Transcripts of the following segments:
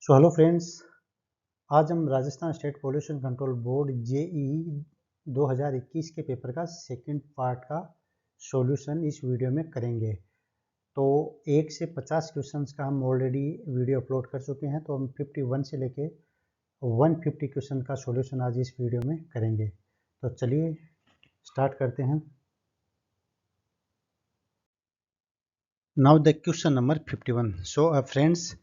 So hello friends, आज हम Rajasthan state pollution control board JEE 2021 के पेपर का सेकंड पार्ट का सॉल्यूशन इस वीडियो में करेंगे। तो 1 से 50 क्वेश्चंस का हम ऑलरेडी वीडियो अपलोड कर चुके हैं, तो हम 51 से लेके 150 क्वेश्चन का सॉल्यूशन आज इस वीडियो में करेंगे। तो चलिए स्टार्ट करते हैं। Now the question number 51। So friends,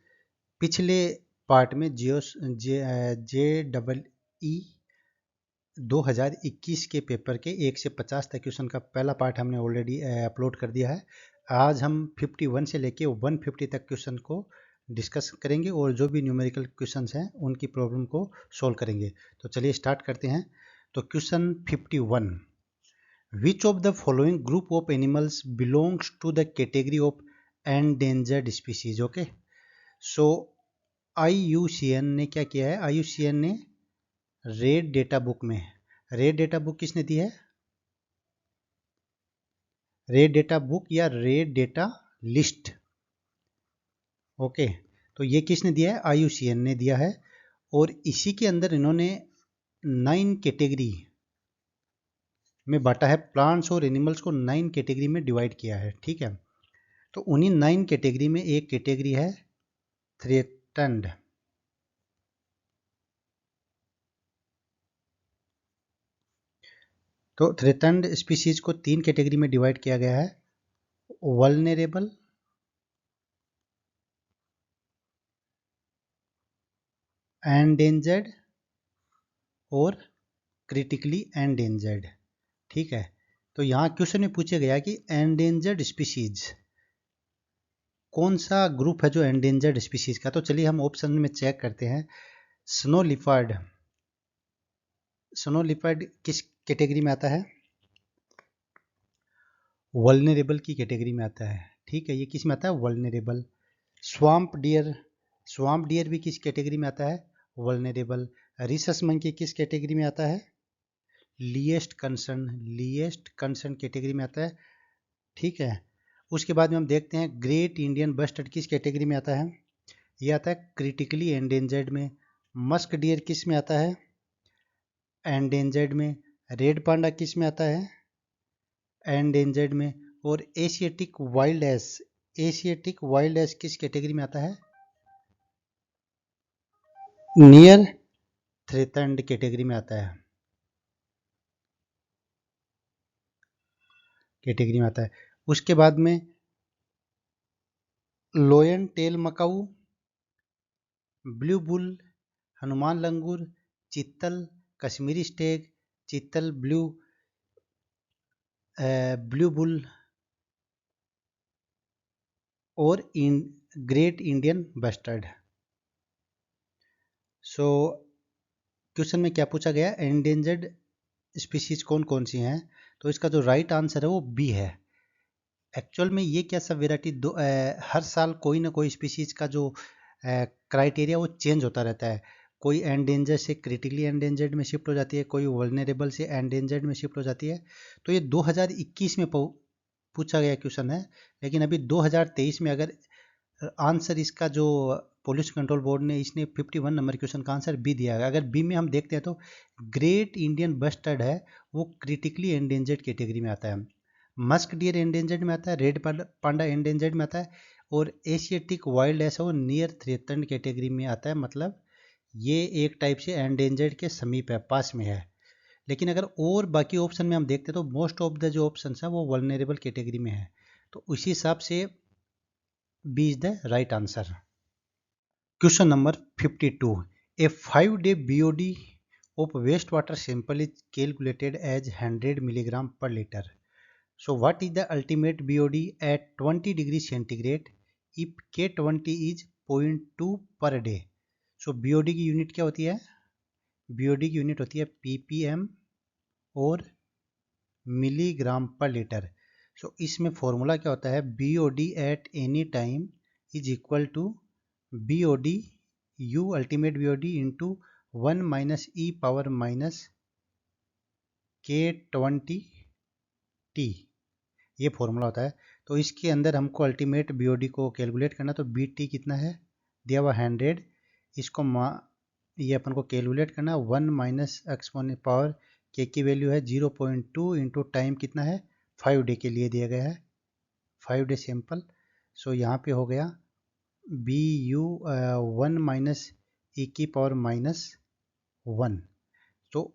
पिछले पार्ट में JEE 2021 के पेपर के 1 से 50 तक क्वेश्चन का पहला पार्ट हमने ऑलरेडी अपलोड कर दिया है। आज हम 51 से लेके 150 तक क्वेश्चन को डिस्कस करेंगे और जो भी न्यूमेरिकल क्वेश्चंस हैं उनकी प्रॉब्लम को सॉल्व करेंगे। तो चलिए स्टार्ट करते हैं। तो question 51, which of the following group of animals belongs to the category of endangered species. Okay, so IUCN ने क्या किया है? IUCN ने रेड डेटा बुक में, रेड डेटा बुक किसने दी है? रेड डेटा बुक या रेड डेटा लिस्ट। ओके, तो ये किसने दिया है? IUCN ने दिया है। और इसी के अंदर इन्होंने 9 कैटेगरी में बांटा है। प्लांट्स और एनिमल्स को 9 कैटेगरी में डिवाइड किया है। ठीक है, तो उन्हीं 9 कैटेगरी में एक कैटेगरी है थ्रेटन्ड। तो थ्रेटन्ड स्पीसीज को 3 कैटेगरी में डिवाइड किया गया है: वल्नरेबल, एंडेंजर्ड और क्रिटिकली एंडेंजर्ड। ठीक है, तो यहाँ क्वेश्चन में पूछा गया कि एंडेंजर्ड स्पीसीज कौन सा ग्रुप है जो एंडेंजर्ड स्पीसीज का। तो चलिए हम ऑप्शन में चेक करते हैं। स्नो लिपर्ड, स्नो लिपर्ड किस कैटेगरी में आता है? वल्नरेबल की कैटेगरी में आता है। ठीक है, ये किस में आता है? Vulnerable. Swamp deer, swamp deer भी किस कैटेगरी में आता है? वल्नरेबल। रिसस मंकी किस कैटेगरी में आता है? Least concern, least concern category में आता है। ठीक है, उसके बाद में हम देखते हैं ग्रेट इंडियन बस्टर्ड किस कैटेगरी में आता है? ये आता है क्रिटिकली एंडेंजर्ड में। मस्क डियर किस में आता है? एंडेंजर्ड में। रेड पांडा किस में आता है? एंडेंजर्ड में। और Asiatic wild ass, Asiatic wild ass किस कैटेगरी में आता है? नियर थ्रेटन्ड कैटेगरी में आता है, कैटेगरी में आता है। उसके बाद में lion tail macaque, blue bull, Hanuman langur, chital, Kashmiri stag, chital blue, blue bull और great Indian bustard. So question में क्या पूछा गया? एंडेंजर्ड स्पीसीज कौन कौन सी हैं? तो इसका जो राइट आंसर है वो बी है। एक्चुअल में ये क्या सब वेराइटी हर साल कोई ना कोई स्पीसीज का जो क्राइटेरिया वो चेंज होता रहता है। कोई एंडेंजर से क्रिटिकली एंडेंजर्ड में शिफ्ट हो जाती है, कोई वल्नरेबल से एंडेंजर्ड में शिफ्ट हो जाती है। तो ये 2021 में पूछा गया क्वेश्चन है, लेकिन अभी 2023 में अगर आंसर इसका जो पोल्यूशन कंट्रोल बोर्ड ने इसने 51 नंबर क्वेश्चन का आंसर बी दिया है। अगर बी में हम देखते हैं तो ग्रेट इंडियन बस्टर्ड है वो क्रिटिकली एंडेंजर्ड कैटेगरी में आता है। मस्क डियर एंडेंजर्ड में आता है, रेड पांडा एंडेंजर्ड में आता है और एशियाटिक वाइल्ड एस वो नियर थ्रेटन्ड कैटेगरी में आता है। मतलब ये एक टाइप से एंडेंजर्ड के समीप है, पास में है। लेकिन अगर और बाकी ऑप्शन में हम देखते हैं तो मोस्ट ऑफ द जो ऑप्शन है वो वल्नरेबल कैटेगरी में है। तो उसी हिसाब से B is the right answer. Question number 52, a 5-day BOD of wastewater sample is calculated as 100 milligram per liter. So what is the ultimate BOD at 20 degrees centigrade if K20 is 0.2 per day? So BOD की unit क्या होती है? BOD की unit होती है ppm और milligram पर litre. सो इसमें फॉर्मूला क्या होता है? BOD at any time is equal to BOD U ultimate BOD into 1 minus e power minus K20T, ये फॉर्मूला होता है। तो इसके अंदर हमको अल्टीमेट BOD को कैलकुलेट करना, तो BT कितना है दिया हुआ 100 इसको ये अपन को कैलकुलेट करना है। 1 माइनस एक्सपोनेंट पावर के की वैल्यू है 0.2 इंटू टाइम कितना है 5 डे के लिए दिया गया है, 5 डे सैंपल। सो यहाँ पे हो गया बी यू 1 माइनस ई की पावर -1। तो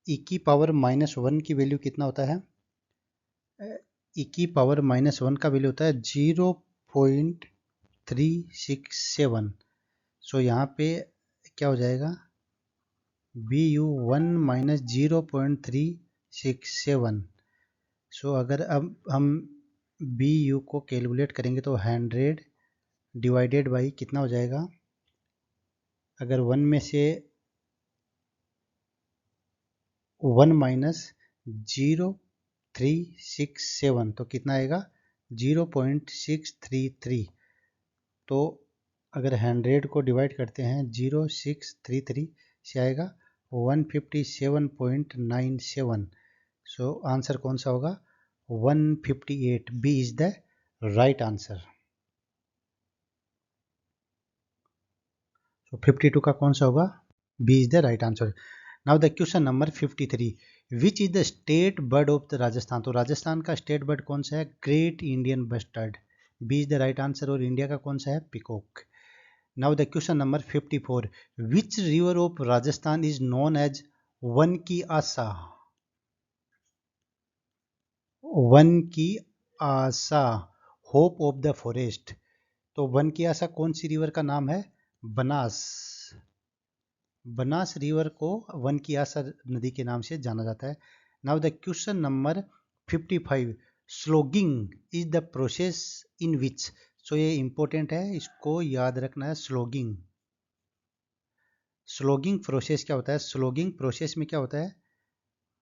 ई की पावर -1 की वैल्यू कितना होता है, ई की पावर -1 का वैल्यू होता है 0.367। सो यहाँ पे क्या हो जाएगा, बी यू 1 माइनस 0.367। सो अगर अब हम बी यू को कैलकुलेट करेंगे तो 100 डिवाइडेड बाई कितना हो जाएगा, अगर 1 में से 1 माइनस 0.367 तो कितना आएगा 0.633। तो अगर 100 को डिवाइड करते हैं 0.633 से आएगा 157.97। सो आंसर कौन सा होगा 158। B is the right answer. So 52 का कौन सा होगा, B is the right answer. Now the question number 53, which is the state bird of the Rajasthan. तो राजस्थान का स्टेट बर्ड कौन सा है, great Indian bustard, B is the right answer. और इंडिया का कौन सा है, peacock. Now the question number 54, which river of Rajasthan is known as वन की आशा। वन की आशा, होप ऑफ द फॉरेस्ट। तो वन की आशा कौन सी रिवर का नाम है, बनास। बनास रिवर को वन की आशा नदी के नाम से जाना जाता है। Now the question number 55, sloughing is the process in which. So ये इंपॉर्टेंट है, इसको याद रखना है। स्लोगिंग, स्लोगिंग प्रोसेस क्या होता है, स्लोगिंग प्रोसेस में क्या होता है,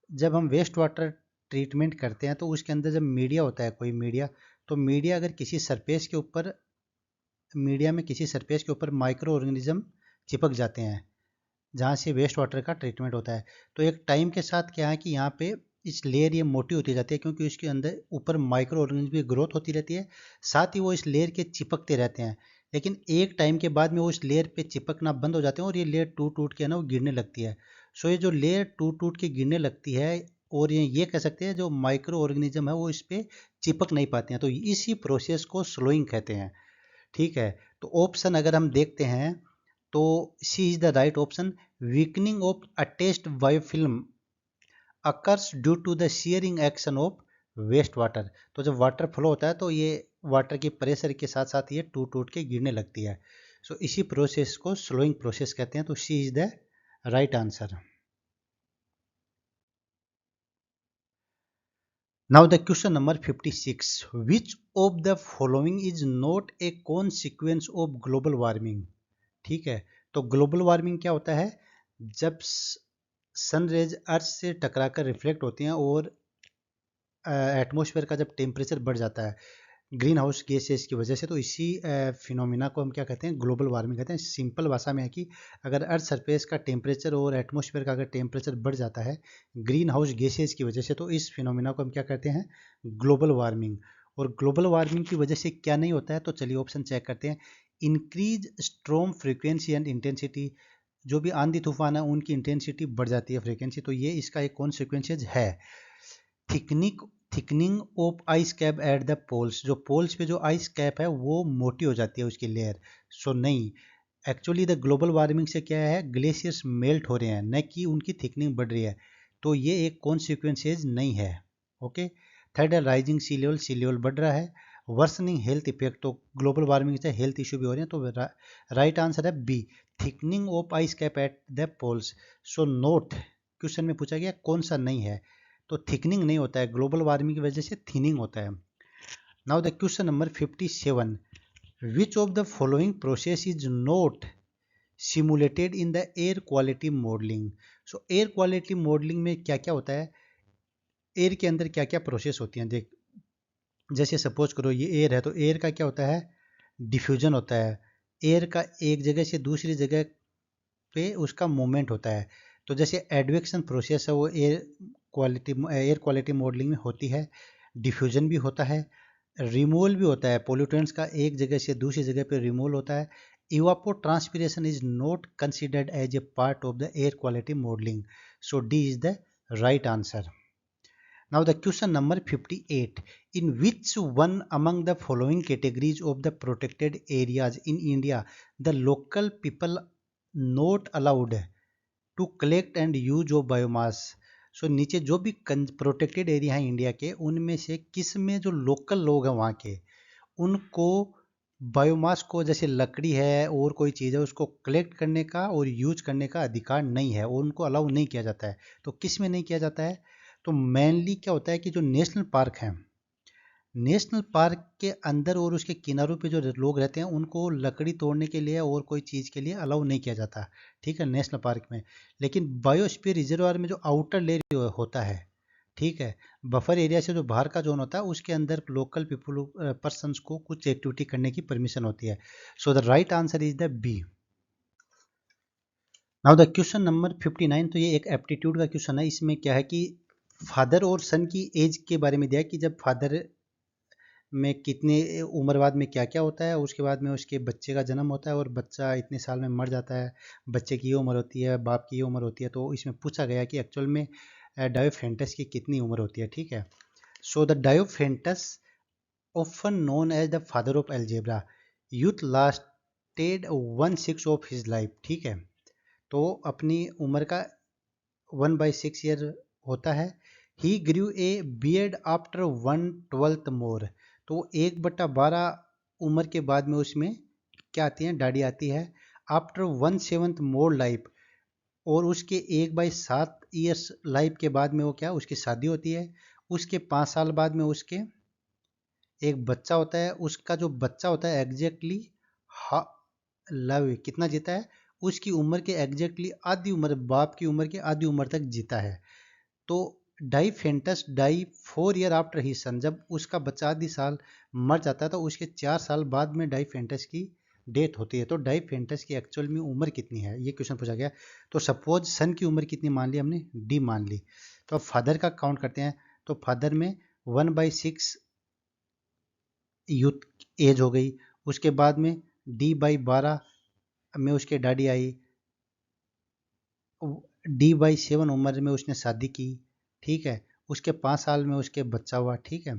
जब हम वेस्ट वाटर ट्रीटमेंट करते हैं तो उसके अंदर जब मीडिया होता है, कोई मीडिया, तो मीडिया अगर किसी सरफेस के ऊपर, मीडिया में किसी सरफेस के ऊपर माइक्रो ऑर्गेनिज्म चिपक जाते हैं जहाँ से वेस्ट वाटर का ट्रीटमेंट होता है, तो एक टाइम के साथ क्या है कि यहाँ पे इस लेयर ये मोटी होती जाती है, क्योंकि उसके अंदर ऊपर माइक्रो ऑर्गेनिज्म की ग्रोथ होती रहती है, साथ ही वो इस लेयर के चिपकते रहते हैं। लेकिन एक टाइम के बाद में वो इस लेयर पे चिपकना बंद हो जाते हैं और ये लेयर टूट टूट के ना वो गिरने लगती है। सो ये जो लेयर टूट टूट के गिरने लगती है, और ये कह सकते हैं जो माइक्रो ऑर्गेनिज्म है वो इस पर चिपक नहीं पाते हैं, तो इसी प्रोसेस को स्लोइंग कहते हैं। ठीक है, तो ऑप्शन अगर हम देखते हैं तो C is the right option. Weakening of attached biofilm occurs due to the shearing action of waste water. तो जब वाटर फ्लो होता है तो ये वाटर की प्रेशर के साथ साथ ये टूट टूट के गिरने लगती है। सो इसी प्रोसेस को स्लोइंग प्रोसेस कहते हैं, तो C is the right answer. Now the question number 56, which of the following is not a consequence of global warming. ठीक है, तो ग्लोबल वार्मिंग क्या होता है, जब सन रेज अर्थ से टकराकर रिफ्लेक्ट होती हैं और एटमॉस्फेयर का जब टेम्परेचर बढ़ जाता है ग्रीन हाउस गैसेस की वजह से, तो इसी फिनोमिना को हम क्या कहते हैं, ग्लोबल वार्मिंग कहते हैं। सिंपल भाषा में है कि अगर अर्थ सरफेस का टेम्परेचर और एटमॉस्फेयर का अगर टेम्परेचर बढ़ जाता है ग्रीन हाउस गैसेस की वजह से, तो इस फिनोमिना को हम क्या कहते हैं, ग्लोबल वार्मिंग। और ग्लोबल वार्मिंग की वजह से क्या नहीं होता है, तो चलिए ऑप्शन चेक करते हैं। Increase storm frequency and intensity, जो भी आंधी तूफान है उनकी इंटेंसिटी बढ़ जाती है, फ्रीक्वेंसी, तो ये इसका एक कॉन्सिक्वेंसेज है। Thickening of ice cap at the poles, जो पोल्स पे जो आइस कैप है वो मोटी हो जाती है उसकी लेयर। सो नहीं, एक्चुअली द ग्लोबल वार्मिंग से क्या है, ग्लेशियर्स मेल्ट हो रहे हैं, न कि उनकी थिकनिंग बढ़ रही है, तो ये एक कॉन्सिक्वेंसेज नहीं है। ओके, थर्ड है rising sea level, sea level बढ़ रहा है। वर्सनिंग हेल्थ इफेक्ट, तो ग्लोबल वार्मिंग से हेल्थ इशू भी हो रहे हैं, तो राइट आंसर है B, thickening of ice cap at the poles. So note, question में पूछा गया कौन सा नहीं है, तो थिकनिंग नहीं होता है, ग्लोबल वार्मिंग की वजह से थिनिंग होता है। Now the question number 57, which of the following process is not simulated in the air quality modelling. So air quality modelling में क्या क्या होता है, एयर के अंदर क्या क्या प्रोसेस होती हैं, देख जैसे सपोज करो ये एयर है, तो एयर का क्या होता है, डिफ्यूजन होता है, एयर का एक जगह से दूसरी जगह पे उसका मूवमेंट होता है। तो जैसे एडवेक्शन प्रोसेस है वो एयर क्वालिटी मॉडलिंग में होती है, डिफ्यूजन भी होता है, रिमूवल भी होता है, पोल्यूटेंट्स का एक जगह से दूसरी जगह पे रिमूवल होता है, evapotranspiration is not considered as a part of the air quality modeling. So D is the right answer. Now the question number 58. In which one among the following categories of the protected areas in India the local people not allowed to collect and use of biomass? सो नीचे जो भी protected area है India के, उनमें से किस में जो लोकल लोग हैं वहाँ के, उनको बायोमास को, जैसे लकड़ी है और कोई चीज़ है, उसको कलेक्ट करने का और यूज करने का अधिकार नहीं है, और उनको अलाउ नहीं किया जाता है। तो किस में नहीं किया जाता है? तो मेनली क्या होता है कि जो नेशनल पार्क हैं, नेशनल पार्क के अंदर और उसके किनारों पे जो लोग रहते हैं, उनको लकड़ी तोड़ने के लिए और कोई चीज़ के लिए अलाउ नहीं किया जाता, ठीक है, नेशनल पार्क में। लेकिन बायोस्फीयर रिजर्वायर में जो आउटर लेयर होता है, ठीक है, बफर एरिया से जो बाहर का जोन होता है, उसके अंदर लोकल पीपल पर्सनस को कुछ एक्टिविटी करने की परमिशन होती है। So the right answer is the B. Now the question number 59। तो ये एक एप्टीट्यूड का क्वेश्चन है। इसमें क्या है कि फादर और सन की एज के बारे में दिया है कि जब फादर में कितने उम्र बाद में क्या क्या होता है, उसके बाद में उसके बच्चे का जन्म होता है और बच्चा इतने साल में मर जाता है, बच्चे की ये उम्र होती है, बाप की ये उम्र होती है। तो इसमें पूछा गया कि एक्चुअल में डायोफेंटस की कितनी उम्र होती है, ठीक है। So the Diophantus often known as the father of algebra youth lasted 1/6 of his life, ठीक है। तो अपनी उम्र का 1/6 ईयर होता है। ही ग्रू ए बियर्ड आफ्टर 1/12 मोर, तो 1/12 उम्र के बाद में उसमें क्या आती है, दाढ़ी आती है। आफ्टर 1/7 मोर लाइफ, और उसके 1/7 ईयर्स लाइफ के बाद में वो क्या, उसकी शादी होती है। उसके 5 साल बाद में उसके एक बच्चा होता है। उसका जो बच्चा होता है एग्जैक्टली लव कितना जीता है, उसकी उम्र के एग्जैक्टली आधी उम्र, बाप की उम्र के आधी उम्र तक जीता है। तो डाईफेंटस डाई 4 ईयर आफ्टर ही सन, जब उसका बच्चा आधी साल मर जाता है तो उसके 4 साल बाद में डाईफेंटस की डेथ होती है। तो डाईफेंटस की एक्चुअल में उम्र कितनी है, ये क्वेश्चन पूछा गया। तो सपोज सन की उम्र कितनी मान ली हमने, डी मान ली। तो अब फादर का काउंट करते हैं। तो फादर में 1/6 यूथ एज हो गई। उसके बाद में D/12 में उसके डैडी आई। D/7 उम्र में उसने शादी की, ठीक है। उसके 5 साल में उसके बच्चा हुआ, ठीक है।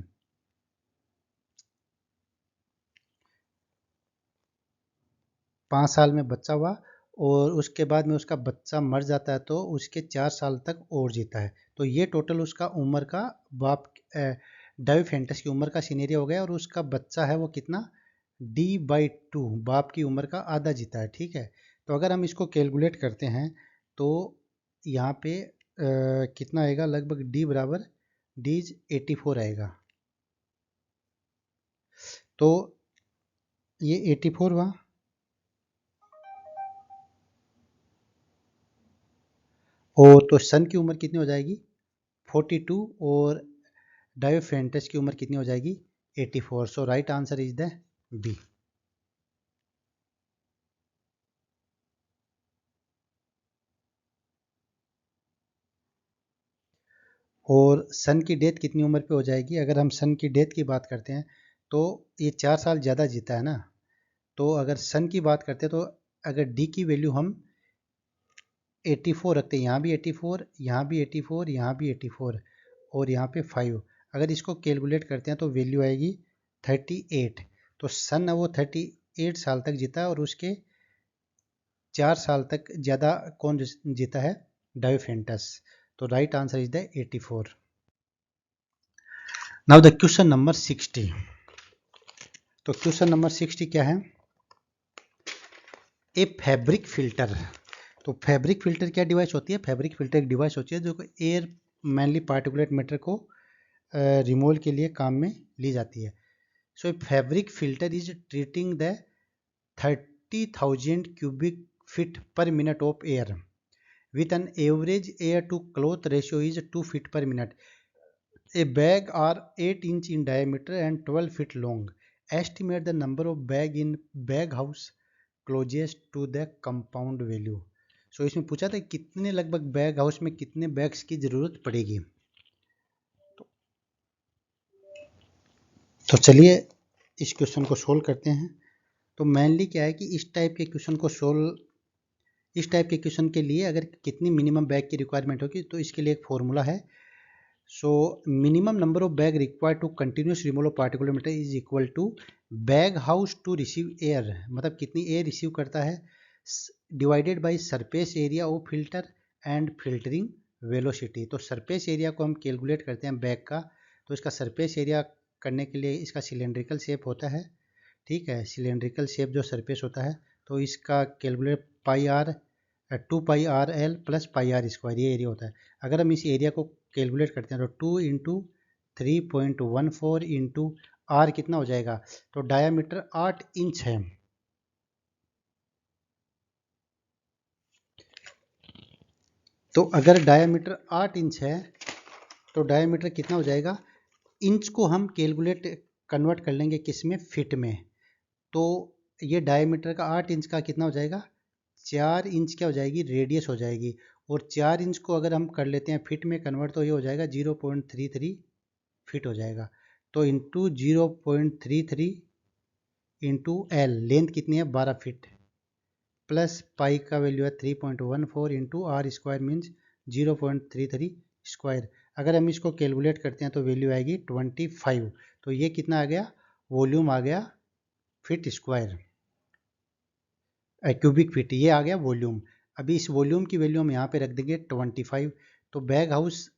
5 साल में बच्चा हुआ और उसके बाद में उसका बच्चा मर जाता है, तो उसके 4 साल तक और जीता है। तो ये टोटल उसका उम्र का बाप डायोफेंटस की उम्र का सीनेरियो हो गया। और उसका बच्चा है वो कितना, D/2 बाप की उम्र का आधा जीता है, ठीक है। तो अगर हम इसको कैलकुलेट करते हैं तो यहाँ पे कितना आएगा, लगभग D बराबर D 84 आएगा। तो ये 84 हुआ। और तो सन की उम्र कितनी हो जाएगी, 42, और डायोफेंटस की उम्र कितनी हो जाएगी, 84। So right answer is the B. और सन की डेथ कितनी उम्र पे हो जाएगी, अगर हम सन की डेथ की बात करते हैं तो ये 4 साल ज़्यादा जीता है ना। तो अगर सन की बात करते हैं तो अगर डी की वैल्यू हम 84 रखते हैं, यहाँ भी 84, यहाँ भी 84, यहाँ भी 84 और यहाँ पे 5, अगर इसको कैलकुलेट करते हैं तो वैल्यू आएगी 38। तो सन वो 38 साल तक जीता है और उसके 4 साल तक ज़्यादा कौन जीता है, डायोफेंटस। तो right answer is the 84। Now the question number 60। तो क्वेश्चन नंबर 60 क्या है, ए फैब्रिक फिल्टर। तो फैब्रिक फिल्टर क्या डिवाइस होती है, फैब्रिक फिल्टर एक डिवाइस होती है जो एयर मैनली पार्टिकुलेट मैटर को रिमूवल के लिए काम में ली जाती है। So a fabric filter is treating the 30,000 cubic feet per minute of air with an average air to cloth ratio is 2 feet per minute. A bag are 8 inch in diameter and 12 feet long. Estimate the number of bag in bag house closest to the compound value. सो इसमें पूछा था कितने लगभग bag house में कितने bags की जरूरत पड़ेगी। तो चलिए इस क्वेश्चन को सोल्व करते हैं। तो मेनली क्या है कि इस टाइप के क्वेश्चन को इस टाइप के क्वेश्चन के लिए अगर कितनी मिनिमम बैग की रिक्वायरमेंट होगी तो इसके लिए एक फॉर्मूला है. So minimum number of bag required to continuous removal of particular matter is equal to bag house to receive air, मतलब कितनी एयर रिसीव करता है, divided by surface area of filter and filtering velocity. तो surface area को हम calculate करते हैं bag का, तो इसका सरफेस एरिया करने के लिए इसका सिलेंड्रिकल शेप होता है. ठीक है, सिलेंड्रिकल शेप जो सरफेस होता है तो इसका calculate pi are 2πr/L plus πr² ये एरिया होता है. अगर हम इस एरिया को कैलकुलेट करते हैं तो 2 इंटू 3.14 इंटू आर कितना हो जाएगा, तो डायामीटर 8 इंच है. तो अगर डायामीटर 8 इंच है तो डायामीटर कितना हो जाएगा, इंच को हम कैलकुलेट कन्वर्ट कर लेंगे किस में, फिट में. तो ये डायमीटर का 8 इंच का कितना हो जाएगा, 4 इंच क्या हो जाएगी, रेडियस हो जाएगी. और 4 इंच को अगर हम कर लेते हैं फिट में कन्वर्ट तो ये हो जाएगा 0.33 फिट हो जाएगा. तो इंटू 0.33 इंटू एल, लेंथ कितनी है 12 फीट, प्लस पाई का वैल्यू है 3.14 into r square means 0.33 square. अगर हम इसको कैलकुलेट करते हैं तो वैल्यू आएगी 25. तो ये कितना आ गया, वॉल्यूम आ गया फीट स्क्वायर, क्यूबिक फीट, ये आ गया वॉल्यूम. अभी इस वॉल्यूम की वैल्यू हम यहाँ पे रख देंगे 25. तो बैग हाउस,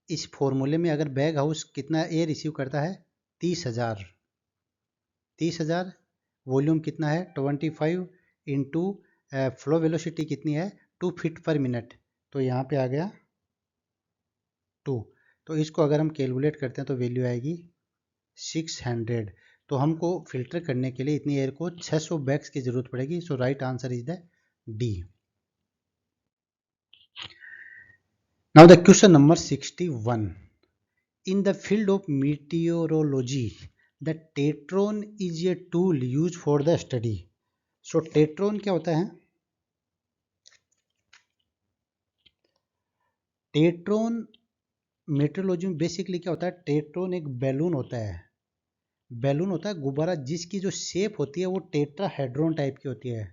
इस फॉर्मूले में अगर बैग हाउस कितना एयर रिसीव करता है 30,000, वॉल्यूम कितना है 25 इंटू फ्लो वेलोसिटी कितनी है 2 फीट पर मिनट, तो यहाँ पे आ गया 2. तो इसको अगर हम कैलकुलेट करते हैं तो वैल्यू आएगी 600. तो हमको फिल्टर करने के लिए इतनी एयर को 600 बैग्स की जरूरत पड़ेगी. So right answer is the D. Now the question number 61. In the field of meteorology the tetroon is a tool use for the study. So tetroon क्या होता है, टेट्रॉन मेट्रोलॉजी में बेसिकली क्या होता है, टेट्रॉन एक बैलून होता है, गुब्बारा जिसकी जो शेप होती है वो टेट्राहेड्रॉन टाइप की होती है.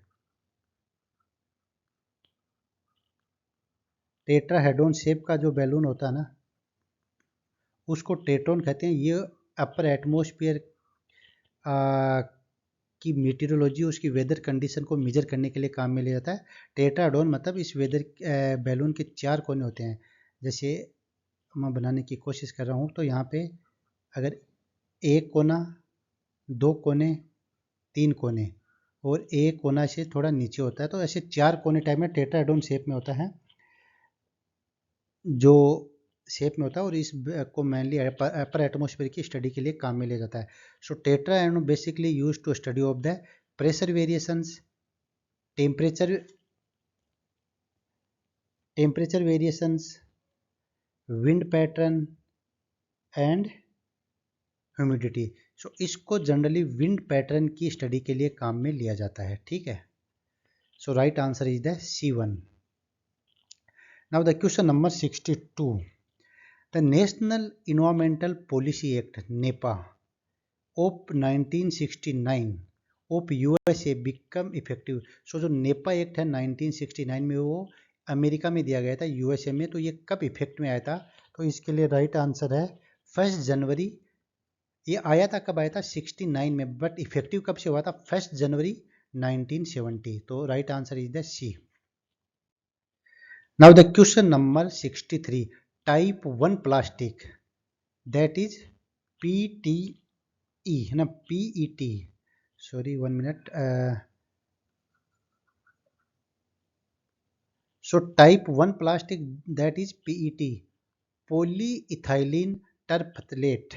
टेट्राहेड्रॉन शेप का जो बैलून होता है ना उसको टेट्रॉन कहते हैं. ये अपर एटमॉस्फेयर की मीटेरोलॉजी, उसकी वेदर कंडीशन को मेजर करने के लिए काम में लिया जाता है. टेट्राहेड्रॉन मतलब इस वेदर बैलून के 4 कोने होते हैं. जैसे मैं बनाने की कोशिश कर रहा हूँ तो यहाँ पे अगर एक कोना, 2 कोने, 3 कोने और एक कोना से थोड़ा नीचे होता है, तो ऐसे 4 कोने टाइप में टेट्राहेड्रॉन शेप में होता है, जो शेप में होता है. और इस को मेनली अपर एटमॉस्फेयर की स्टडी के लिए काम में लिया जाता है. So tetrahedron basically use to study of the pressure variations, temperature variations, wind pattern and humidity. So इसको जनरली विंड पैटर्न की स्टडी के लिए काम में लिया जाता है. ठीक है, so right answer is the C1. Now the question number 62. The national environmental policy act NEPA of 1969 of USA become effective. सो जो नेपा एक्ट है 1969 में वो अमेरिका में दिया गया था, USA में. तो ये कब इफेक्ट में आया था, तो इसके लिए राइट आंसर है 1 जनवरी. ये आया था कब आया था 69 में, बट इफेक्टिव कब से हुआ था 1 जनवरी 1970. तो right answer is the C. Now the question number 63. Type 1 plastic that is PTE है ना, PET, sorry 1 minute. So type 1 plastic that is PET, polyethylene terephthalate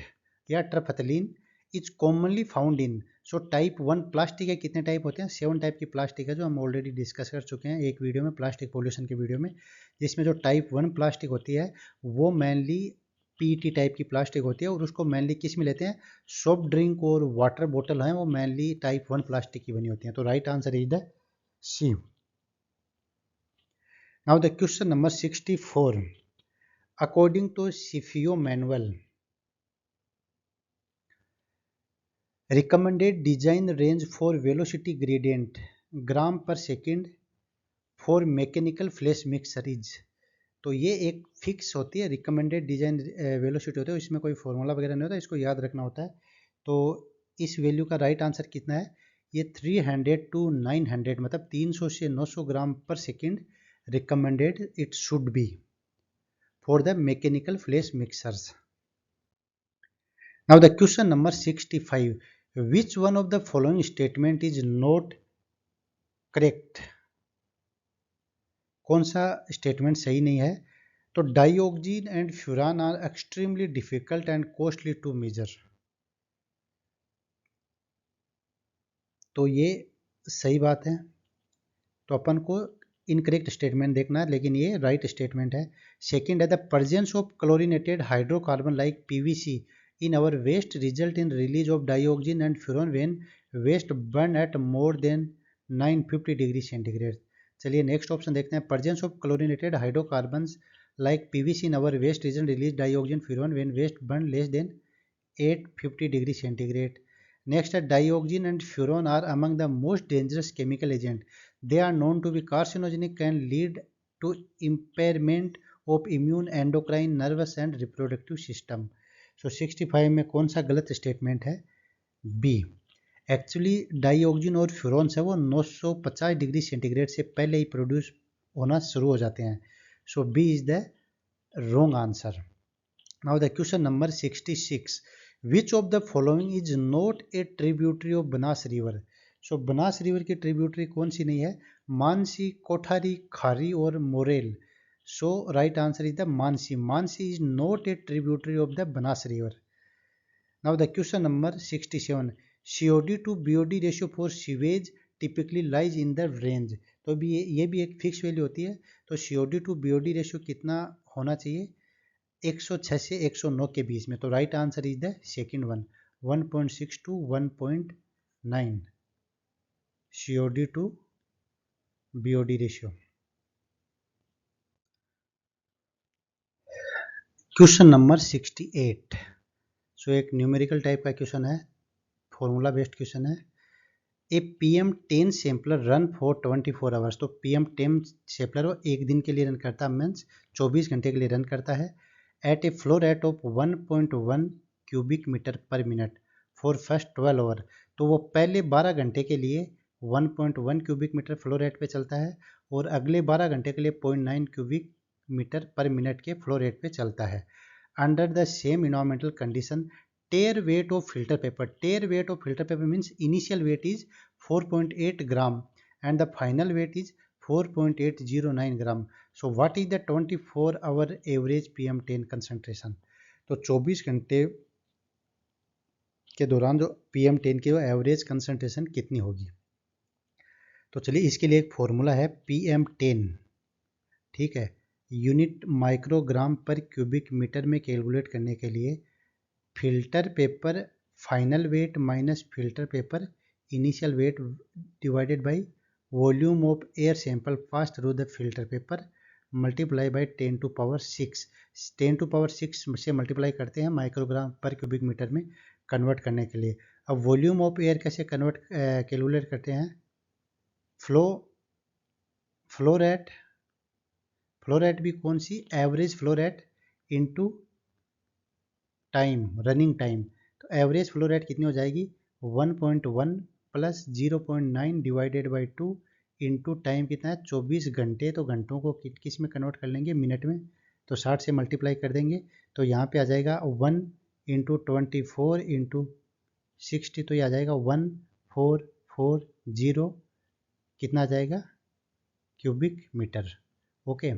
या terephthalene, is commonly found in. So type 1 plastic है, कितने type होते हैं, 7 type की plastic है जो हम ऑलरेडी डिस्कस कर चुके हैं एक वीडियो में, प्लास्टिक पोल्यूशन के वीडियो में. जिसमें जो टाइप 1 प्लास्टिक होती है वो मेनली PET टाइप की प्लास्टिक होती है. और उसको मेनली किस में लेते हैं, सॉफ्ट ड्रिंक और वाटर बोतल हैं वो मेनली टाइप 1 प्लास्टिक की बनी होती हैं. तो right answer is the C. Now the question number 64. According to CFIO manual recommended design range for velocity gradient gram per second for mechanical flash mixers. तो ये एक फिक्स होती है रिकमेंडेड डिजाइन वेलोसिटी होती है, इसमें कोई फॉर्मूला वगैरह नहीं होता, इसको याद रखना होता है। तो इस वैल्यू का राइट आंसर कितना है, ये 300 to 900 मतलब 300 से 900 ग्राम per second recommended it should be for the mechanical flash mixers. Now the question number 65, which one of the following statement is not correct? कौन सा स्टेटमेंट सही नहीं है? तो dioxin and furan are extremely difficult and costly to measure. तो ये सही बात है, तो अपन को इनकरेक्ट स्टेटमेंट देखना है, लेकिन ये राइट स्टेटमेंट है। सेकंड है the presence of chlorinated hydrocarbon like PVC in our waste result in release of dioxin and furan when waste burn at more than 950 degree centigrade. चलिए नेक्स्ट ऑप्शन देखते हैं, presence of chlorinated hydrocarbons like PVC in our waste reason release dioxin furan when waste burn less than 850 degree centigrade. Next है dioxin and furan are among the most dangerous chemical agent, they are known to be carcinogenic can lead to impairment of immune endocrine nervous and reproductive system. So 65 में कौन सा गलत statement है, B. Actually dioxin और फ्यूरॉन्स है वो 950 degree centigrade से पहले ही प्रोड्यूस होना शुरू हो जाते हैं। So B is the wrong answer. Now the question number 66, which of the following is not a tributary of Banas river. So Banas river की ट्रिब्यूटरी कौन सी नहीं है, मानसी, कोठारी, खारी और Morel. So right answer is the Mansi. Mansi is not a tributary of the Banas River. Now the question number 67. COD to BOD ratio for sewage typically lies in the range. तो भी ये भी एक फिक्स वैल्यू होती है। तो COD to BOD ratio कितना होना चाहिए, 106 से 109 के बीच में। तो right answer is the second one, 1.6 to 1.9 COD to BOD ratio. Question number 68, सो एक न्यूमेरिकल टाइप का क्वेश्चन है, फॉर्मूला बेस्ड क्वेश्चन है। ए PM10 sampler run for 24 hours. तो PM10 सैम्पलर वो एक दिन के लिए रन करता है, मीन्स 24 घंटे के लिए रन करता है। At a flow rate of 1.1 cubic metre per minute for first 12 hour. तो वो पहले 12 घंटे के लिए 1.1 क्यूबिक मीटर फ्लो रेट पे चलता है और अगले 12 घंटे के लिए 0.9 क्यूबिक मीटर पर मिनट के फ्लो रेट पे चलता है। Under the same environmental condition tare weight of filter paper, tare weight of filter paper means initial weight is 4.8 gram and the final weight is 4.809 gram. So what is the 24 hour average PM10 concentration. तो 24 घंटे के दौरान जो PM10 की average concentration कितनी होगी। तो चलिए इसके लिए एक फॉर्मूला है PM10, ठीक है, unit microgram per cubic metre में कैलकुलेट करने के लिए filter paper final weight minus filter paper initial weight divided by volume of air sample pass through the filter paper multiply by 10 to power 6। 10 to power 6 से multiply करते हैं microgram per cubic metre में convert करने के लिए। अब volume of air कैसे convert calculate करते हैं, फ्लो रेट भी कौन सी, average flow rate into time, running time. तो एवरेज फ्लो रेट कितनी हो जाएगी, 1.1 plus 0.9 divided by 2 into time कितना है 24 घंटे। तो घंटों को किस में कन्वर्ट कर लेंगे, मिनट में। तो 60 से मल्टीप्लाई कर देंगे तो यहाँ पे आ जाएगा 1 इंटू 24 इंटू 60, तो ये आ जाएगा 1440 कितना आ जाएगा cubic metre. Okay,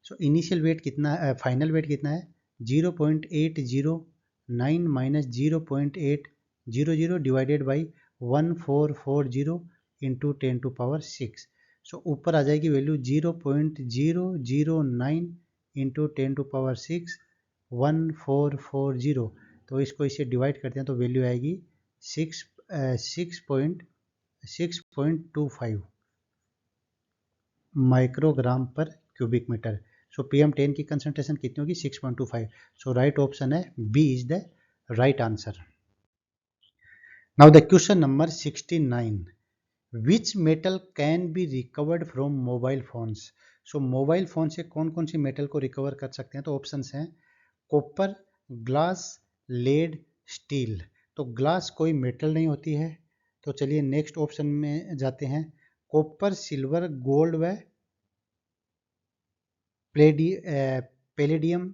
so initial weight कितना, फाइनल वेट कितना है 0.809 minus 0.800 divided by 1440 into 10 to power 6। So ऊपर आ जाएगी वैल्यू 0.009 इंटू 10 टू पावर 6 1440। तो इसको इसे डिवाइड करते हैं तो वैल्यू आएगी 6.25 माइक्रोग्राम पर क्यूबिक मीटर। सो PM10 की कंसंट्रेशन कितनी होगी, 6.25। सो राइट ऑप्शन है B is the right answer. Now the question number 69, which metal can be recovered from mobile phones. So mobile phone से कौन कौन सी मेटल को recover कर सकते हैं? तो ऑप्शंस हैं कॉपर, ग्लास, लेड, स्टील। तो ग्लास कोई मेटल नहीं होती है, तो चलिए नेक्स्ट ऑप्शन में जाते हैं। कॉपर, सिल्वर, गोल्ड व पैलेडियम।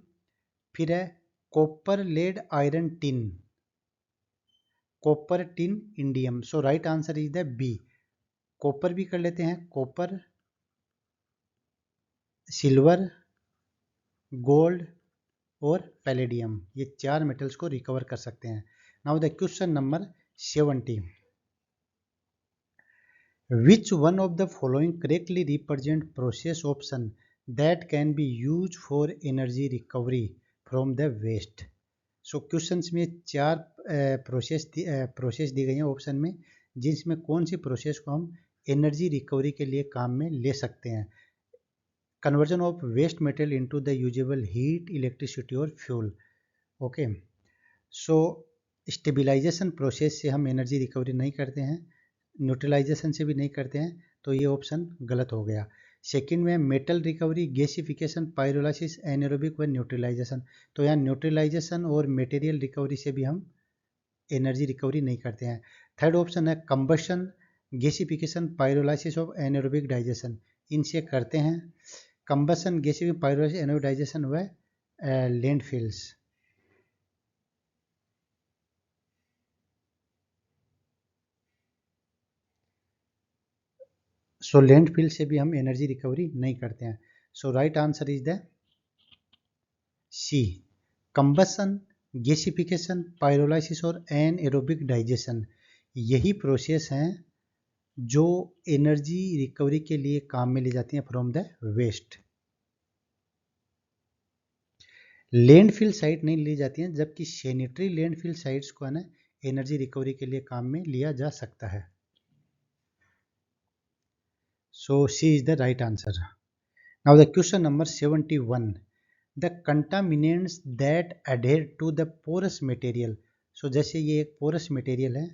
फिर है copper, lead, iron, tin. Copper, tin, indium. So right answer is the B. Copper भी कर लेते हैं, कॉपर, सिल्वर, गोल्ड और पैलेडियम, ये चार मेटल्स को रिकवर कर सकते हैं। Now the question number 70, which one of the following correctly represent process option that can be use for energy recovery from the waste. So questions में चार process दी गई हैं ऑप्शन में, जिसमें कौन सी प्रोसेस को हम एनर्जी रिकवरी के लिए काम में ले सकते हैं। Conversion of waste material into the usable heat, electricity और fuel. Okay, so stabilisation process से हम एनर्जी रिकवरी नहीं करते हैं, न्यूट्रलाइजेशन से भी नहीं करते हैं, तो ये ऑप्शन गलत हो गया। सेकंड में metal recovery, gasification, pyrolysis, anaerobic व न्यूट्रलाइजेशन। तो यहाँ न्यूट्रलाइजेशन और मटेरियल रिकवरी से भी हम एनर्जी रिकवरी नहीं करते हैं। थर्ड ऑप्शन है combustion, gasification, pyrolysis of anaerobic digestion, इनसे करते हैं। Combustion, gasification, pyrolysis, anaerobic digestion व लैंडफिल्स। सो लैंडफिल से भी हम एनर्जी रिकवरी नहीं करते हैं। So right answer is the C, combustion, gasification, pyrolysis और एनाएरोबिक डाइजेशन, यही प्रोसेस हैं जो एनर्जी रिकवरी के लिए काम में ली जाती हैं from the waste. Landfill site नहीं ली जाती हैं, जबकि सैनिटरी लैंडफिल साइट्स को है ना एनर्जी रिकवरी के लिए काम में लिया जा सकता है। So C is the right answer. Now the question number 71. The contaminants that adhere to the porous material. So जैसे ये एक porous material है,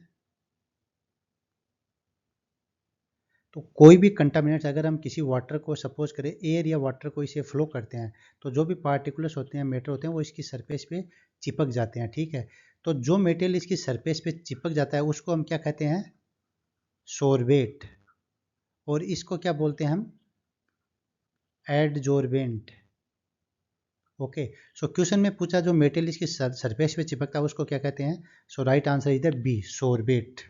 तो कोई भी कंटामिनेंट्स अगर हम किसी वाटर को सपोज करें, एयर या वाटर को इसे फ्लो करते हैं, तो जो भी पार्टिकुलर्स होते हैं, मैटर होते हैं, वो इसकी सरफेस पे चिपक जाते हैं। ठीक है, तो जो मटेरियल इसकी सरफेस पे चिपक जाता है उसको हम क्या कहते हैं? सोर्बेट। और इसको क्या बोलते हैं हम? एडजोर्बेंट। ओके, सो क्वेश्चन में पूछा जो मेटेरियल इसकी सरफेस पे चिपकता है उसको क्या कहते हैं? So right answer is the B, sorbate.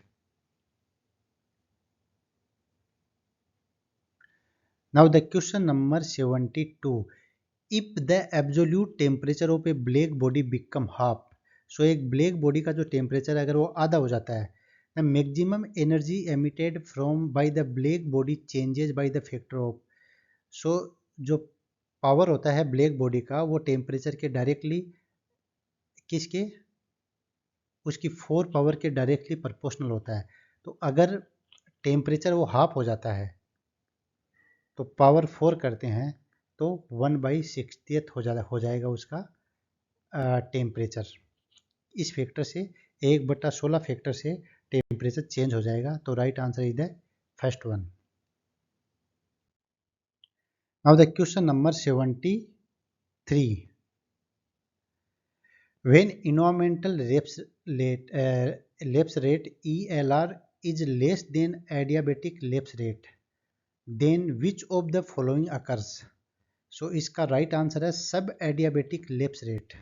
Now the question number 72, if the absolute temperature of a black body become half. So एक ब्लैक बॉडी का जो टेम्परेचर है अगर वो आधा हो जाता है, the maximum energy emitted from by the black body changes by the factor of. So जो पावर होता है ब्लैक बॉडी का, वो टेम्परेचर के डायरेक्टली किसके, उसकी 4 पावर के डायरेक्टली प्रोपोर्शनल होता है। तो अगर टेम्परेचर वो हाफ हो जाता है तो पावर 4 करते हैं तो 1/60 हो जाएगा उसका टेम्परेचर। इस फैक्टर से 1/16 फैक्टर से टेम्परेचर चेंज हो जाएगा। तो right answer is the first one. Now the question number 73, when environmental lapse rate ELR is less than adiabatic lapse rate, then which of the following occurs? सो इसका right answer है सब adiabatic lapse rate.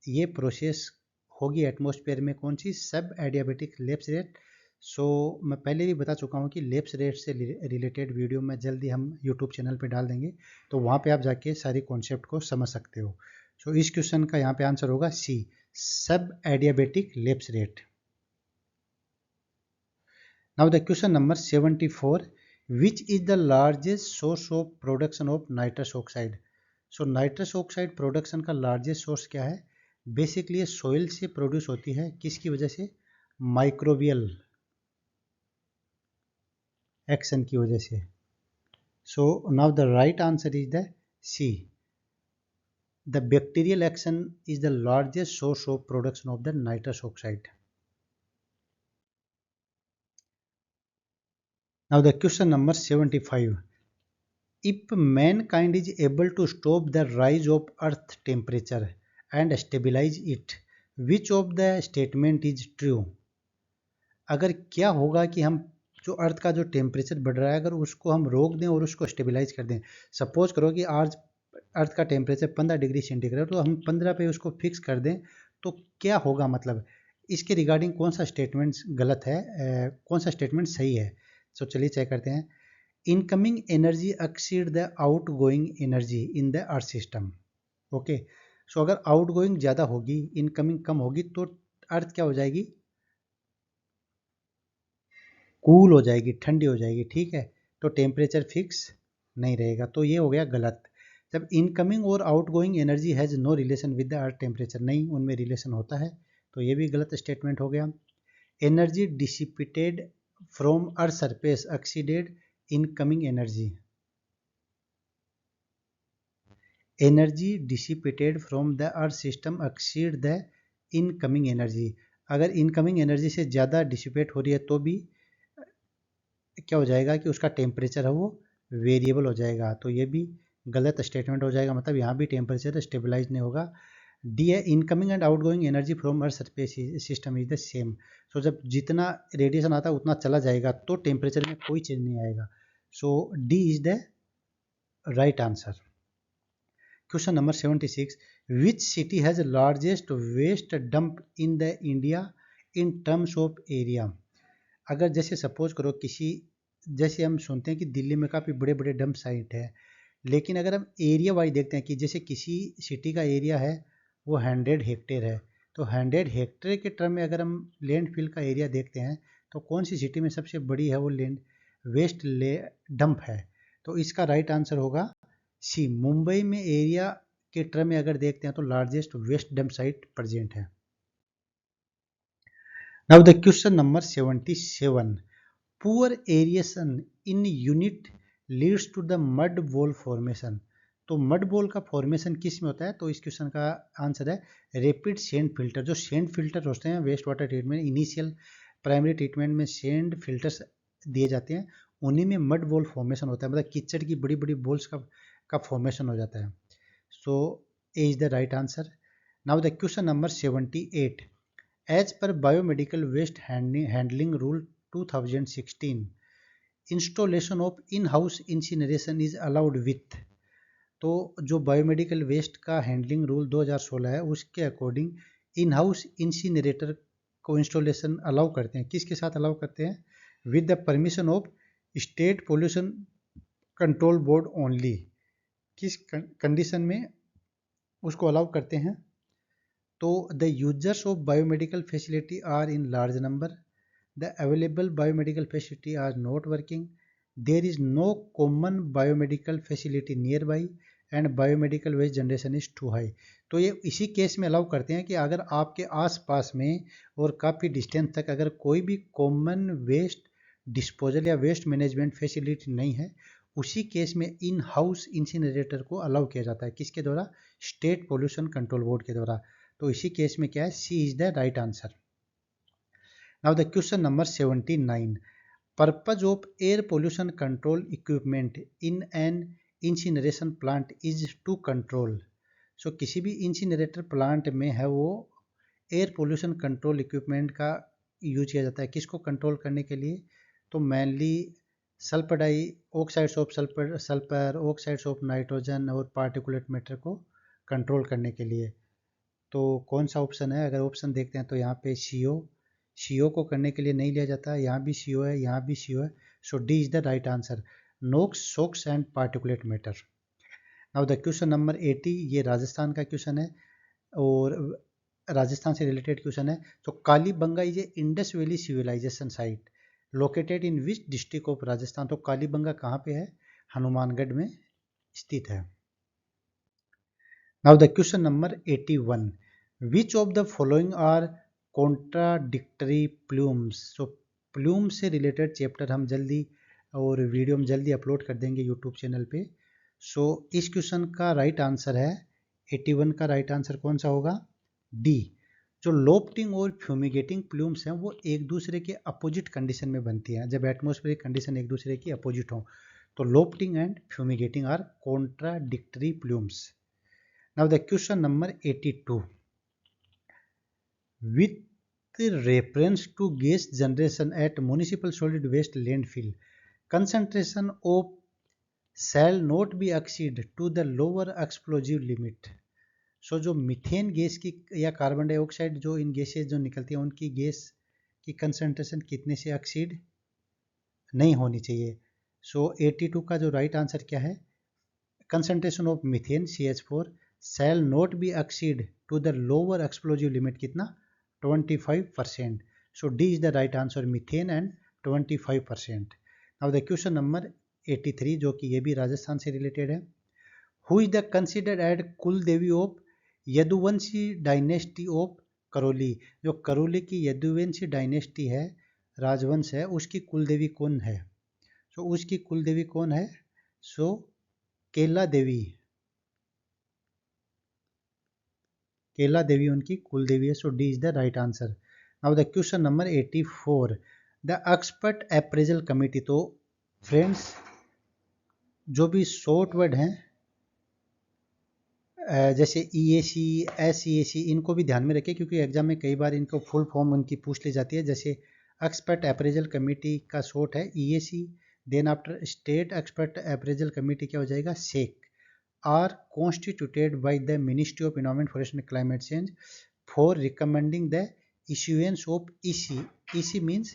ये process होगी atmosphere में कौन सी? सब adiabatic lapse rate. सो मैं पहले भी बता चुका हूँ कि लेप्स रेट से रिलेटेड वीडियो में जल्दी हम यूट्यूब चैनल पे डाल देंगे, तो वहाँ पे आप जाके सारी कॉन्सेप्ट को समझ सकते हो। सो इस क्वेश्चन का यहाँ पे आंसर होगा सी, सब adiabatic lapse rate. Now the question number 74, which is the largest source of production of nitrous oxide. So nitrous oxide production का लार्जेस्ट सोर्स क्या है? बेसिकली ये सोइल से प्रोड्यूस होती है, किसकी वजह से? माइक्रोबियल एक्शन की वजह से। So now the right answer is the C, the bacterial action is the largest source of production of the nitrous oxide. Now the question number 75. If mankind is able to stop the rise of earth temperature and stabilize it, which of the statement is true? अगर क्या होगा कि हम जो अर्थ का जो temperature बढ़ रहा है अगर उसको हम रोक दें और उसको स्टेबलाइज कर दें, सपोज करो कि आज अर्थ का टेम्परेचर 15 डिग्री सेंटीग्रेड, तो हम 15 पे उसको फिक्स कर दें तो क्या होगा, मतलब इसके रिगार्डिंग कौन सा स्टेटमेंट गलत है, कौन सा स्टेटमेंट सही है। सो चलिए चेक करते हैं। Incoming energy exceed the outgoing energy in the earth system. Okay, so अगर आउट गोइंग ज़्यादा होगी, इनकमिंग कम होगी, तो अर्थ क्या हो जाएगी, कूल हो जाएगी, ठंडी हो जाएगी, ठीक है। तो टेम्परेचर फिक्स नहीं रहेगा, तो ये हो गया गलत। जब इनकमिंग और outgoing energy has no relation with the earth temperature, नहीं उनमें रिलेशन होता है, तो ये भी गलत स्टेटमेंट हो गया। Energy dissipated from earth surface exceeded incoming energy, energy dissipated from the earth system exceed the incoming energy. अगर इनकमिंग एनर्जी से ज़्यादा डिसिपेट हो रही है तो भी क्या हो जाएगा कि उसका टेम्परेचर है वो वेरिएबल हो जाएगा, तो ये भी गलत स्टेटमेंट हो जाएगा, मतलब यहाँ भी टेम्परेचर स्टेबलाइज नहीं होगा। डी है incoming and outgoing energy from earth surface system is the same. So जब जितना रेडिएशन आता है उतना चला जाएगा तो टेम्परेचर में कोई चेंज नहीं आएगा। So D is the right answer. Question number 76. Which city has the largest waste dump in the India in terms of area? अगर जैसे सपोज करो किसी, जैसे हम सुनते हैं कि दिल्ली में काफ़ी बड़े बड़े डंप साइट है, लेकिन अगर हम एरिया वाइज देखते हैं कि जैसे किसी सिटी का एरिया है वो 100 हेक्टेयर है, तो 100 हेक्टेयर के टर्म में अगर हम लैंडफिल का एरिया देखते हैं तो कौन सी सिटी में सबसे बड़ी है वो लैंड वेस्ट डंप है, तो इसका राइट आंसर होगा सी। मुंबई में एरिया के टर्म में अगर देखते हैं तो largest waste dump site present है। Now the question number 77. Poor aeration in unit leads to the mud ball formation. तो मड बॉल का फॉर्मेशन किस में होता है, तो इस क्वेश्चन का आंसर है रैपिड सैंड फिल्टर। जो सैंड फिल्टर होते हैं waste water treatment, initial primary treatment में सैंड फिल्टर्स दिए जाते हैं, उन्हीं में मड बॉल फॉर्मेशन होता है, मतलब कीचड़ की बड़ी बड़ी बॉल्स का फॉर्मेशन हो जाता है। So A is the right answer. Now the question number 78. As per biomedical waste handling rule 2016, installation of in house incineration is allowed with. तो जो बायोमेडिकल वेस्ट का हैंडलिंग रूल 2016 है उसके अकॉर्डिंग इन हाउस इंसिनरेटर को installation allow करते हैं, किसके साथ अलाउ करते हैं, with the permission of state pollution control board only. किस कंडीशन में उसको अलाउ करते हैं, तो the users of biomedical facility are in large number, the available biomedical facility are not working, there is no common biomedical facility nearby and biomedical waste generation is too high। तो ये इसी case में allow करते हैं कि अगर आपके आसपास में और काफ़ी डिस्टेंस तक अगर कोई भी कॉमन वेस्ट डिस्पोजल या वेस्ट मैनेजमेंट फैसिलिटी नहीं है, उसी केस में इन हाउस इंसिनरेटर को अलाउ किया जाता है, किसके द्वारा, स्टेट पोल्यूशन कंट्रोल बोर्ड के द्वारा। तो इसी केस में क्या है, C is the right answer. Now the question number 79. Purpose of air pollution control equipment in an incineration plant is to control। So किसी भी इंसिनरेटर प्लांट में है वो एयर पोल्यूशन कंट्रोल इक्विपमेंट का यूज किया जाता है, किसको कंट्रोल करने के लिए, तो mainly sulphur dioxides of sulphur oxides of nitrogen और पार्टिकुलेट मैटर को कंट्रोल करने के लिए। तो कौन सा ऑप्शन है, अगर ऑप्शन देखते हैं तो यहाँ पे CO को करने के लिए नहीं लिया जाता, यहाँ भी CO है, यहाँ भी CO है, so D is the right answer, NOx SOx and particulate matter. Now the question number 80, ये राजस्थान का क्वेश्चन है और राजस्थान से रिलेटेड क्वेश्चन है। तो Kalibangan is a Indus valley civilisation site located in which district of Rajasthan. तो कालीबंगा कहाँ पे है, हनुमानगढ़ में स्थित है। Now the question number 81. Which of the following are contradictory plumes. So plume से रिलेटेड चैप्टर हम जल्दी और वीडियो हम जल्दी अपलोड कर देंगे यूट्यूब चैनल पे। सो इस क्वेश्चन का राइट आंसर है 81 का राइट आंसर कौन सा होगा, डी, जो लोफ्टिंग और फ्यूमिगेटिंग प्लूम्स हैं वो एक दूसरे के अपोजिट कंडीशन में बनती हैं, जब एटमॉस्फेरिक कंडीशन एक दूसरे की अपोजिट हो तो lofting and fumigating are contradictory plumes. Now the question number 82. With reference to gas generation at municipal solid waste landfill, concentration of shall not be exceed to the lower explosive limit. सो जो methane gas की या carbon dioxide जो इन gases जो निकलती हैं उनकी gas की concentration कितने से एक्सीड नहीं होनी चाहिए. सो 82 का जो राइट आंसर क्या है, concentration of methane CH4 shall not be exceed to the lower explosive limit कितना 25%. So D is the right answer, methane and 25%. Now the question number 83 जो कि ये भी राजस्थान से रिलेटेड है. हु इज द कंसिडर्ड एड कुल देवी of Yaduvanshi dynasty of Karauli. जो करौली की यदुवंशी डायनेस्टी है, राजवंश है, उसकी कुलदेवी कौन है. सो उसकी कुलदेवी कौन है, सो केला देवी. केला देवी उनकी कुलदेवी है. So D is the right answer. Now the question number 84. The expert appraisal committee. तो फ्रेंड्स जो भी शॉर्ट वर्ड हैं जैसे EAC, SEAC, इनको भी ध्यान में रखें क्योंकि एग्जाम में कई बार इनको फुल फॉर्म उनकी पूछ ली जाती है. जैसे एक्सपर्ट अप्रेजल कमेटी का शॉर्ट है EAC, then after state expert appraisal committee क्या हो जाएगा SEC, are constituted by the ministry of environment, forest and climate change for recommending the issuance of EC. EC means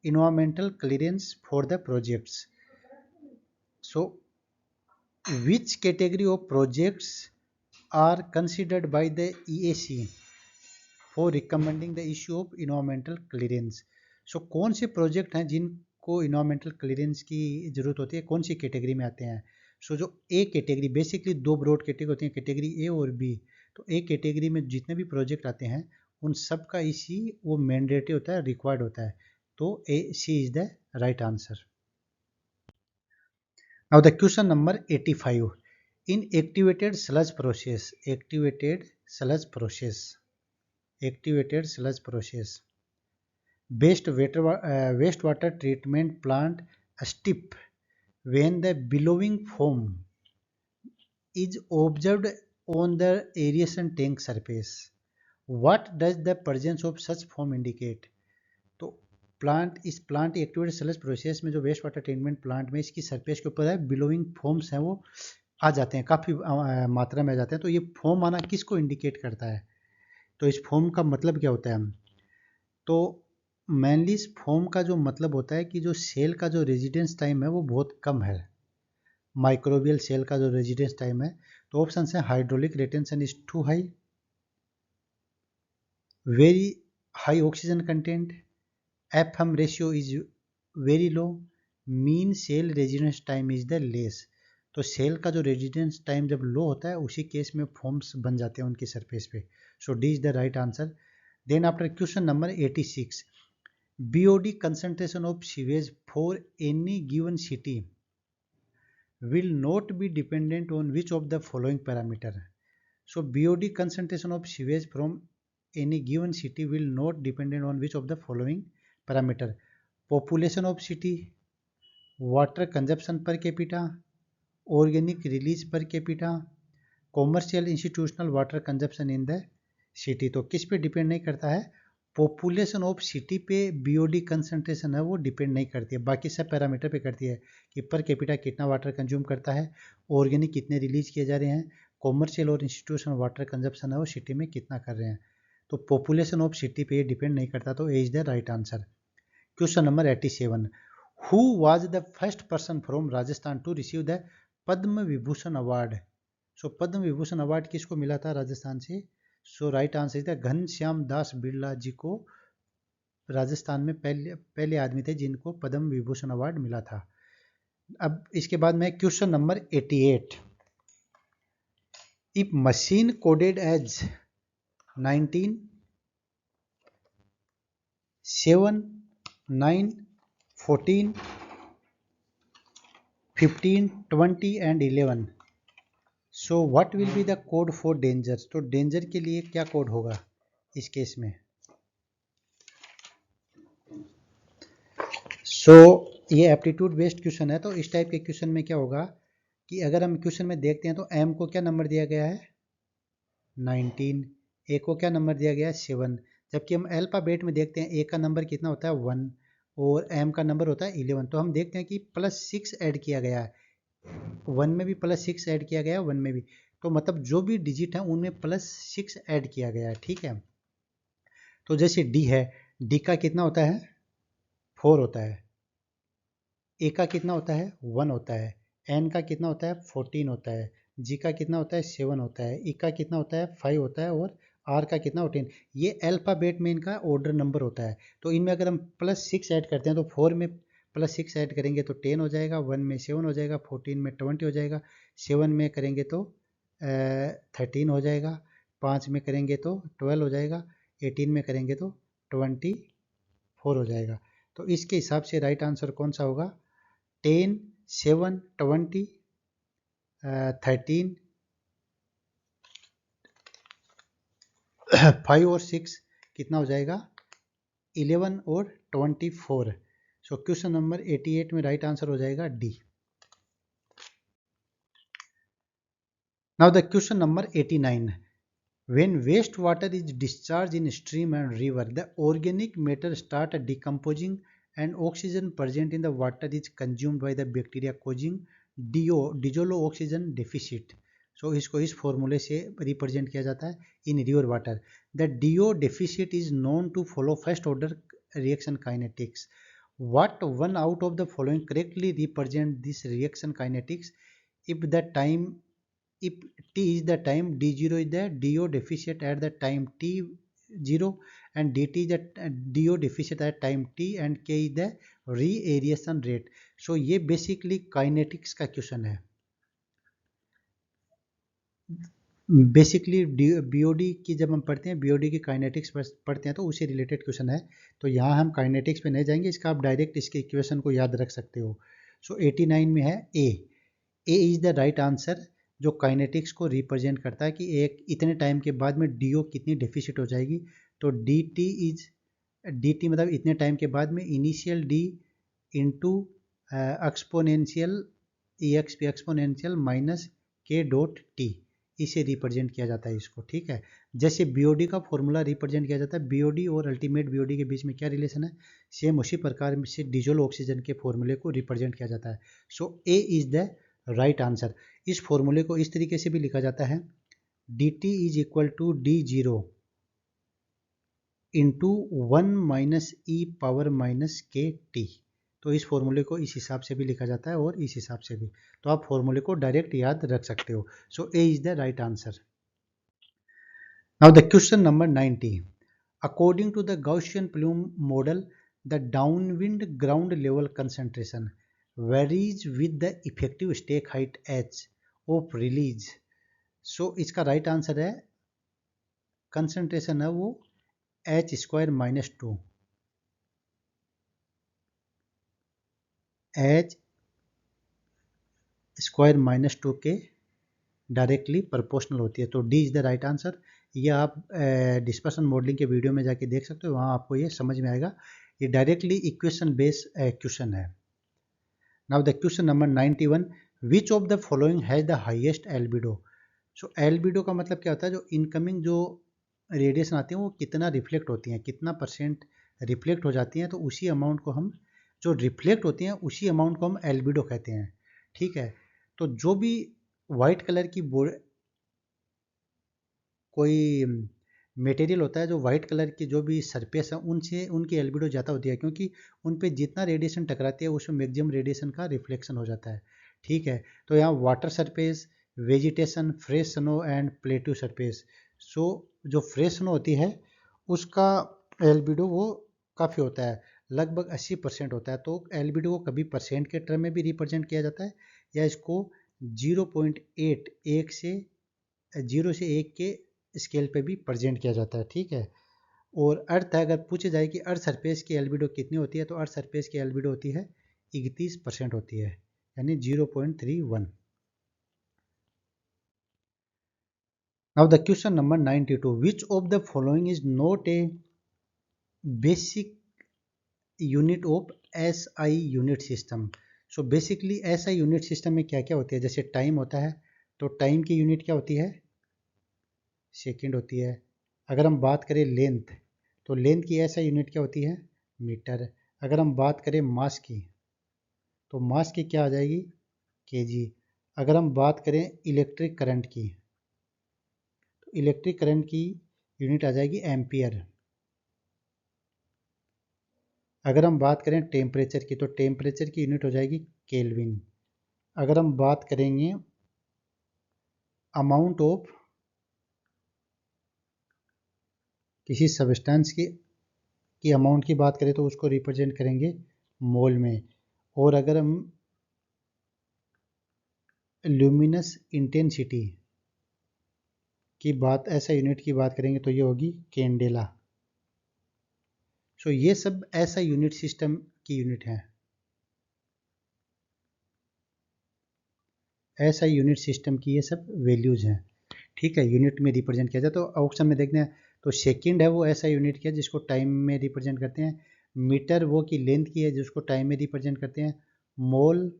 environmental clearance for the projects. So which category of projects are considered by the EAC for recommending the issue of environmental clearance. So कौन से project हैं जिनको environmental clearance की ज़रूरत होती है, कौन सी category में आते हैं. सो जो ए कैटेगरी, बेसिकली दो ब्रॉड कैटेगरी होती हैं, कैटेगरी ए और बी. तो ए कैटेगरी में जितने भी प्रोजेक्ट आते हैं उन सब का इसी वो मैंडेटरी होता है, रिक्वायर्ड होता है. तो AC is the right answer. Now the question number 85. In activated sludge process, wastewater treatment plant strip when the billowing foam is observed on the aeration tank surface. What does the presence of such foam indicate? तो इस plant activated sludge process में जो waste water treatment plant में इसकी surface के ऊपर है billowing foams हैं वो आ जाते हैं, काफ़ी मात्रा में आ जाते हैं. तो ये फोम आना किसको इंडिकेट करता है, तो इस फोम का मतलब क्या होता है. तो मेनली इस फोम का जो मतलब होता है कि जो सेल का जो रेजिडेंस टाइम है वो बहुत कम है, माइक्रोबियल सेल का जो रेजिडेंस टाइम है. तो ऑप्शन है hydraulic retention is too high, very high oxygen content, FM ratio is very low, mean cell residence time is the less. तो सेल का जो रेजिडेंस टाइम जब लो होता है उसी केस में फॉर्म्स बन जाते हैं उनकी सरफेस पे. So D is the right answer. Then after question number 86. BOD concentration of sewage for any given city will not be dependent on which of the following parameter. So BOD concentration of sewage from any given city will not dependent on which of the following parameter. Population of city, water consumption per capita, organic release per capita, commercial institutional water consumption in the city. तो किस पे depend नहीं करता है, population of city पे BOD concentration है वो depend नहीं करती है, बाकी सब पैरामीटर पे करती है कि पर कैपिटा कितना वाटर कंज्यूम करता है, ऑर्गेनिक कितने रिलीज किए जा रहे हैं, कॉमर्शियल और इंस्टीट्यूशनल वाटर कंजप्शन है वो सिटी में कितना कर रहे हैं. तो पॉपुलेशन ऑफ सिटी पे डिपेंड नहीं करता. तो A is the right answer. Question number 87. Who was the first person from Rajasthan to receive the Padma Vibhushan award. So Padma Vibhushan award किसको मिला था राजस्थान से. So right answer is the Ghanshyam Das Birla ji को राजस्थान में पहले आदमी थे जिनको पद्म विभूषण अवार्ड मिला था. अब इसके बाद में question number 88. If machine coded as 19, 7, 9, 14, 15, 20 and 11. So what will be the code for danger. तो डेंजर के लिए क्या कोड होगा, इस केस में। सो ये एप्टीट्यूड बेस्ड क्वेश्चन है। तो इस टाइप के क्वेश्चन में क्या होगा कि अगर हम क्वेश्चन में देखते हैं तो m को क्या नंबर दिया गया है 19, a को क्या नंबर दिया गया है 7, जबकि हम अल्फाबेट में देखते हैं a का नंबर कितना होता है 1 और m का नंबर होता है 11। तो हम देखते हैं कि +6 ऐड किया गया है, 1 में भी +6 ऐड किया गया है, 1 में भी। तो मतलब जो भी डिजिट है उनमें +6 ऐड किया गया है, ठीक है। तो जैसे d है, d का कितना होता है 4 होता है, ए का कितना होता है 1 होता है, एन का कितना होता है 14 होता है, जी का कितना होता है 7 होता है, ई का कितना होता है 5 होता है और आर का कितना होता है 10। ये अल्फाबेट में इनका ऑर्डर नंबर होता है। तो इनमें अगर हम +6 ऐड करते हैं तो 4 में +6 ऐड करेंगे तो 10 हो जाएगा, 1 में 7 हो जाएगा, 14 में 20 हो जाएगा, 7 में करेंगे तो 13 हो जाएगा, 5 में करेंगे तो 12 हो जाएगा, 18 में करेंगे तो 24 हो जाएगा। तो इसके हिसाब से राइट आंसर कौन सा होगा 10, 7, 20, 13, 5 और 6 कितना हो जाएगा 11 और 24। सो क्वेश्चन नंबर 88 में राइट आंसर हो जाएगा D. Now the question number 89, when wastewater is discharged in stream and river, the organic matter start decomposing and oxygen present in the water is consumed by the bacteria causing dissolve oxygen deficit। So इसको इस फॉर्मूले से represent किया जाता है इन river water. The DO deficit is known to follow first order reaction kinetics. What one out of the following correctly represent this reaction kinetics if the time if t is the time, d0 is the DO deficit at the time t0 and dt is the DO deficit at time t and k is the re-aeration rate। so ये basically kinetics का question है। Basically BOD की जब हम पढ़ते हैं, BOD की kinetics पढ़ते हैं तो उसी रिलेटेड क्वेश्चन है। तो यहाँ हम काइनेटिक्स पे नहीं जाएंगे, इसका आप डायरेक्ट इसके इक्वेशन को याद रख सकते हो। सो 89 में है ए इज द राइट आंसर, जो काइनेटिक्स को रिप्रेजेंट करता है कि एक इतने टाइम के बाद में डीओ कितनी डेफिसिट हो जाएगी। तो डी टी मतलब इतने टाइम के बाद में initial D into exponential EXP exponential minus के डॉट टी, इसे रिप्रेजेंट किया जाता है इसको, ठीक है। जैसे बीओडी का फॉर्मूला रिप्रेजेंट किया जाता है, बीओडी और अल्टीमेट बीओडी के बीच में क्या रिलेशन है, सेम उसी प्रकार से डिजोल्व ऑक्सीजन के फॉर्मूले को रिप्रेजेंट किया जाता है। So A is the right answer. इस फॉर्मूले को इस तरीके से भी लिखा जाता है, D t is equal to D0 into 1 minus e power minus k t. तो इस फॉर्मूले को इस हिसाब से भी लिखा जाता है और इस हिसाब से भी। तो आप फॉर्मूले को डायरेक्ट याद रख सकते हो। So A is the right answer. Now the question number 90, according to the Gaussian plume model the downwind ground level concentration varies with the effective stack height h of release. So इसका right answer है, concentration है वो h²-2, h²-2 के directly proportional होती है। तो D is the right answer. ये आप डिस्पर्सन मॉडलिंग के वीडियो में जाके देख सकते हो, वहाँ आपको ये समझ में आएगा। ये डायरेक्टली इक्वेशन बेस्ड क्वेश्चन है। Now the question number 91, which of the following has the highest albedo. So albedo का मतलब क्या होता है, जो इनकमिंग जो रेडिएशन आती है वो कितना रिफ्लेक्ट होती हैं, कितना परसेंट रिफ्लेक्ट हो जाती हैं। तो उसी अमाउंट को हम, जो रिफ्लेक्ट होती हैं उसी अमाउंट को हम एल्बिडो कहते हैं, ठीक है। तो जो भी वाइट कलर की कोई मटेरियल होता है, जो वाइट कलर की जो भी सरफेस है उनसे उनकी एल्बिडो ज़्यादा होती है, क्योंकि उन पे जितना रेडिएशन टकराती है उसमें मैक्सिमम रेडिएशन का रिफ्लेक्शन हो जाता है, ठीक है। तो यहाँ water surface, vegetation, fresh snow and plateau surface. So जो फ्रेश स्नो होती है उसका एल्बिडो वो काफ़ी होता है, लगभग 80% होता है। तो एल्बिडो को कभी परसेंट के टर्म में भी रिप्रेजेंट किया जाता है, या इसको 0.8 1 से 0 से 1 के स्केल पे भी प्रेजेंट किया जाता है, ठीक है। और अर्थ है, अगर पूछे जाए कि अर्थ सरफेस की एल्बिडो कितनी होती है, तो अर्थ सरफेस की एल्बिडो होती है 31% होती है, यानी 0.31। Now the question number 92. Which of the following is not a basic unit of SI unit system? So basically SI unit system में क्या क्या होती है? जैसे टाइम होता है तो टाइम की यूनिट क्या होती है? सेकंड होती है। अगर हम बात करें लेंथ तो लेंथ की SI यूनिट क्या होती है? मीटर। अगर हम बात करें मास की तो मास की क्या आ जाएगी? केजी। अगर हम बात करें इलेक्ट्रिक करंट की तो इलेक्ट्रिक करंट की यूनिट आ जाएगी एम्पियर। अगर हम बात करें टेम्परेचर की तो टेम्परेचर की यूनिट हो जाएगी केल्विन। अगर हम बात करेंगे अमाउंट ऑफ किसी सब्सटेंस की अमाउंट की बात करें तो उसको रिप्रेजेंट करेंगे मोल में। और अगर हम ल्यूमिनस इंटेंसिटी की बात ऐसा यूनिट की बात करेंगे तो ये होगी कैंडेला। सो ये सब ऐसा यूनिट सिस्टम की यूनिट है। ऐसा यूनिट सिस्टम की ये सब वैल्यूज हैं। ठीक है, यूनिट में रिप्रेजेंट किया जाए तो ऑप्शन में देखते हैं तो सेकंड है वो ऐसा यूनिट किया जिसको टाइम में रिप्रेजेंट करते हैं। मीटर वो की लेंथ की है जिसको टाइम में रिप्रेजेंट करते हैं। मोल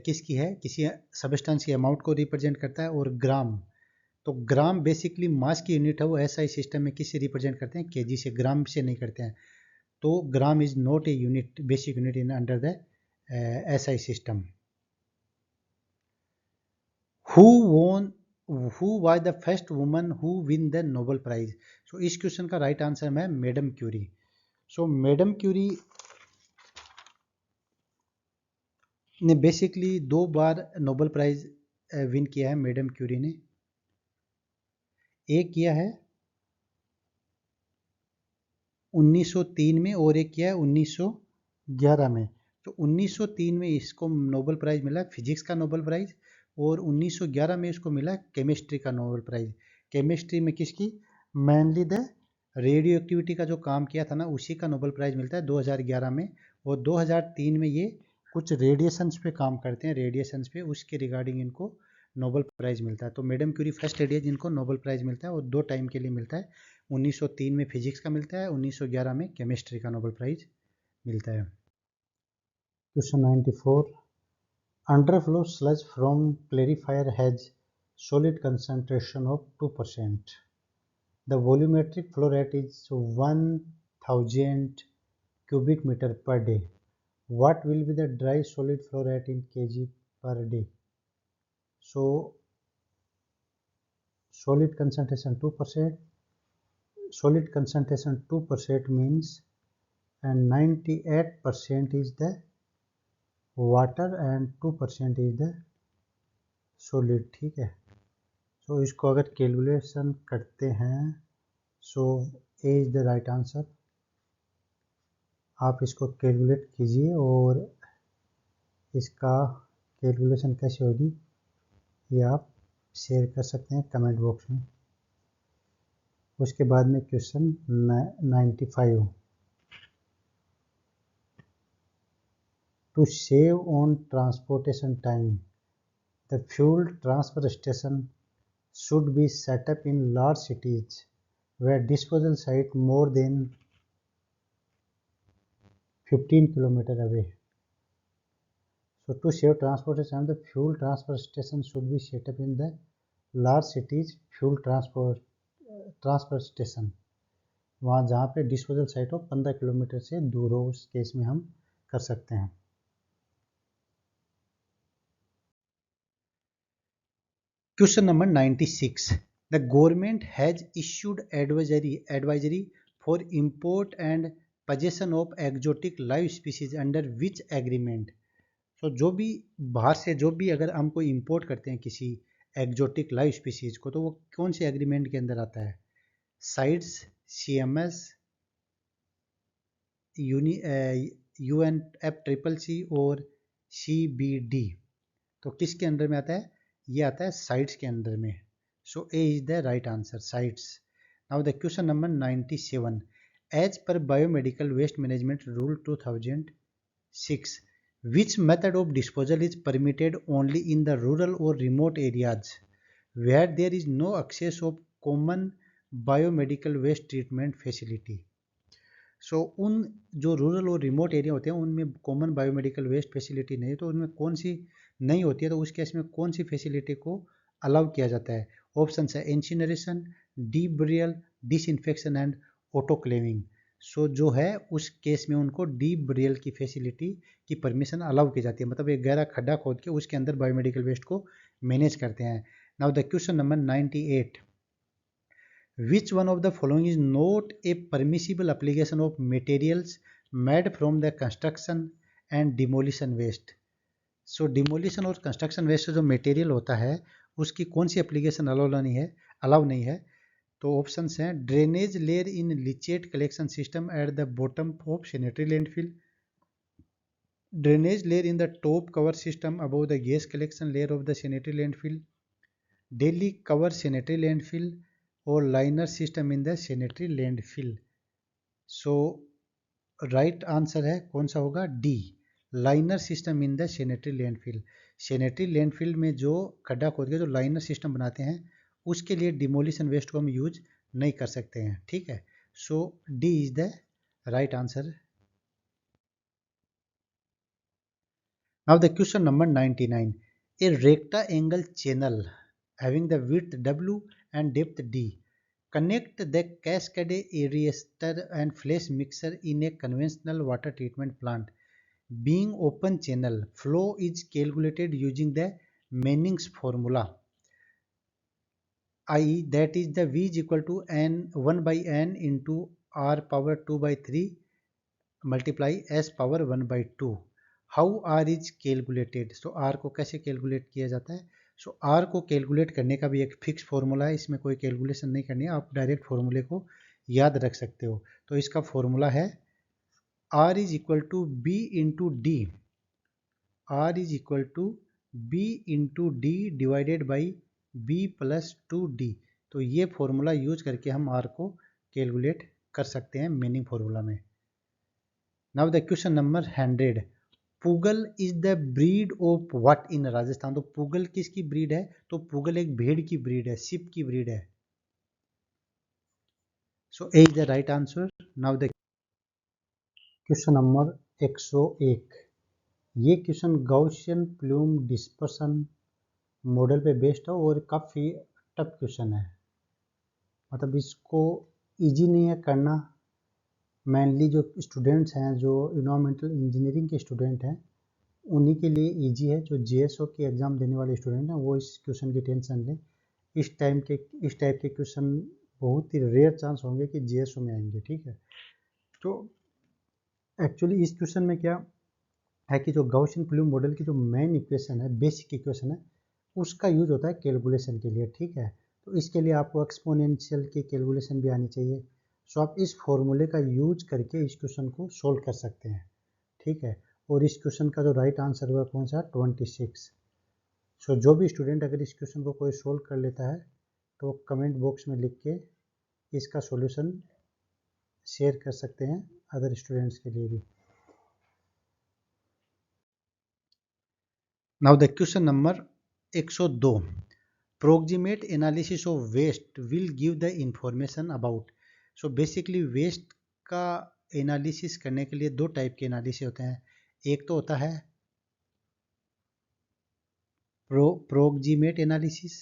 किसकी है? किसी सब्सटेंस की अमाउंट को रिप्रेजेंट करता है। और ग्राम तो ग्राम बेसिकली मास की यूनिट है, वो एसआई सिस्टम में किससे रिप्रेजेंट करते हैं? केजी से, ग्राम से नहीं करते हैं। तो gram is not a unit, basic unit in under the SI system. Who won who was the first woman who win the Nobel prize? So इस क्वेश्चन का राइट आंसर है madam Curie. So madam Curie ने basically 2 बार Nobel prize win किया है madam Curie ने। एक किया है 1903 में और एक किया है 1911 में। तो 1903 में इसको नोबेल प्राइज मिला फिजिक्स का नोबेल प्राइज, और 1911 में इसको मिला केमिस्ट्री का नोबेल प्राइज। केमिस्ट्री में किसकी? मेनली द रेडियो एक्टिविटी का जो काम किया था ना, उसी का नोबेल प्राइज मिलता है 2011 में। और 2003 में ये कुछ रेडिएशंस पे काम करते हैं, रेडिएशंस पे, उसके रिगार्डिंग इनको नोबेल प्राइज मिलता है। तो मैडम क्यूरी फर्स्ट लेडी है जिनको नोबेल प्राइज मिलता है, और 2 टाइम के लिए मिलता है। 1903 में फिजिक्स का मिलता है, 1911 में केमिस्ट्री का नोबेल प्राइज मिलता है। Question 94। Underflow sludge from clarifier has solid concentration of 2%. The volumetric flow rate is 1000 cubic meter per day. What will be the dry solid flow rate in kg per day? So solid concentration 2%. Solid concentration 2% means, and 98% is the water and 2% is the solid. ठीक है, सो इसको अगर calculation करते हैं सो A is the right answer. आप इसको calculate कीजिए और इसका कैलकुलेशन कैसे होगी ये आप शेयर कर सकते हैं कमेंट बॉक्स में। उसके बाद में question 95। To save on transportation time the fuel transfer station should be set up in large cities where disposal site more than 15 km away. So to save transportation, the fuel transfer station should be set up in the large cities fuel transfer station, वहाँ जहाँ पे disposal site हो 15 kilometre से दूर हो, उस case में हम कर सकते हैं। Question number 96. The government has issued advisory for import and possession of exotic live species under which agreement? So जो भी बाहर से जो भी अगर हम कोई इंपोर्ट करते हैं किसी एक्जोटिक लाइव स्पीसीज को, तो वो कौन से एग्रीमेंट के अंदर आता है? साइट्स, CMS, UNFCCC और CBD। तो किसके अंडर में आता है? ये आता है साइट्स के अंदर में। So A is the right answer, sites. Now the question number 97। As per biomedical waste management rule 2006, which method of disposal is permitted only in the rural or remote areas? where there is no access of common biomedical waste treatment facility. सो उन जो rural और remote area होते हैं उनमें common biomedical waste facility नहीं है, तो उनमें कौन सी नहीं होती है, तो उस केस में कौन सी फैसिलिटी को अलाउ किया जाता है? ऑप्शन है incineration, deep burial, disinfection and autoclaving. So जो है उस केस में उनको डीप बरियल की फैसिलिटी की परमिशन अलाउ की जाती है, मतलब एक गहरा खड्डा खोद के उसके अंदर बायोमेडिकल वेस्ट को मैनेज करते हैं। Now the question number 98, which one of the following is not a permissible application of materials made from the construction and demolition waste? So demolition और construction waste जो मटेरियल होता है उसकी कौन सी application allow नहीं है? तो ऑप्शंस हैं drainage layer in leachate collection system at the bottom of sanitary landfill, drainage layer in the top cover system above the gas collection layer of the sanitary landfill, daily cover sanitary landfill और liner system in the sanitary landfill. So right answer है कौन सा होगा? D, liner system in the sanitary landfill. Sanitary landfill में जो खड्डा खोद के जो लाइनर सिस्टम बनाते हैं उसके लिए डिमोलिशन वेस्ट को हम यूज नहीं कर सकते हैं, ठीक है। So D is the right answer. Now the question number 99, a rectangle channel having the width W and depth D connect the cascade aerator and flash mixer in a conventional water treatment plant. Being open channel, flow is calculated using the Manning's formula, i.e. that is the V is equal to n 1 by n into r power 2 by 3 multiply s power 1 by 2. How r is calculated? So r को कैसे calculate किया जाता है? सो are को calculate करने का भी एक फिक्स फॉर्मूला है, इसमें कोई कैलकुलेशन नहीं करनी है, आप डायरेक्ट फॉर्मूले को याद रख सकते हो। तो इसका फॉर्मूला है R is equal to B into D, R is equal to B into D divided by B plus 2d। तो ये फॉर्मूला यूज करके हम आर को कैलकुलेट कर सकते हैं मीनिंग फॉर्मूला में। Now the question number 100, Pugal is the breed of what in Rajasthan? तो पुगल किसकी ब्रीड है? तो पुगल एक भेड़ की ब्रीड है, शिप की ब्रीड है। So A is the right answer. Now the question number 101, ये question Gaussian plume dispersion model पे बेस्ड है और काफ़ी टफ क्वेश्चन है, मतलब इसको इजी नहीं है करना। मेनली जो स्टूडेंट्स हैं, जो इन्वायरमेंटल इंजीनियरिंग के स्टूडेंट हैं, उन्हीं के लिए इजी है। जो जीएसओ की एग्ज़ाम देने वाले स्टूडेंट हैं वो इस क्वेश्चन की टेंशन लें। इस टाइप के क्वेश्चन बहुत ही रेयर चांस होंगे कि जीएसओ में आएंगे, ठीक है। तो एक्चुअली इस क्वेश्चन में क्या है कि जो गॉसियन प्लूम मॉडल की जो मेन इक्वेशन है, बेसिक इक्वेशन है, उसका यूज होता है कैलकुलेशन के लिए, ठीक है। तो इसके लिए आपको एक्सपोनेंशियल की कैलकुलेशन भी आनी चाहिए। सो आप इस फॉर्मूले का यूज करके इस क्वेश्चन को सोल्व कर सकते हैं, ठीक है। और इस क्वेश्चन का जो राइट आंसर हुआ कौन सा? 26। सो जो भी स्टूडेंट अगर इस क्वेश्चन को कोई सोल्व कर लेता है तो कमेंट बॉक्स में लिख के इसका सॉल्यूशन शेयर कर सकते हैं अदर स्टूडेंट्स के लिए भी। Now the question number 102, proximate analysis of waste will give the information about. So basically waste का एनालिसिस करने के लिए दो टाइप के एनालिसिस होते हैं, एक तो होता है प्रोक्सीमेट एनालिसिस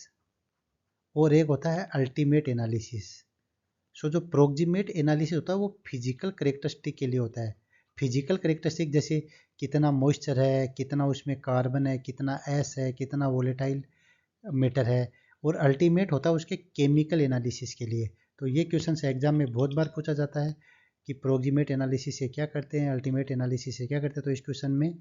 और एक होता है अल्टीमेट एनालिसिस। सो जो प्रोक्सीमेट एनालिसिस होता है वो फिजिकल करेक्टरिस्टिक के लिए होता है। फिजिकल करेक्टरिस्टिक जैसे कितना मॉइस्चर है, कितना उसमें कार्बन है, कितना एस है, कितना वोलेटाइल मैटर है। और अल्टीमेट होता है उसके केमिकल एनालिसिस के लिए। तो ये क्वेश्चन एग्जाम में बहुत बार पूछा जाता है कि प्रोक्सीमेट एनालिसिस से क्या करते हैं, अल्टीमेट एनालिसिस से क्या करते हैं। तो इस क्वेश्चन में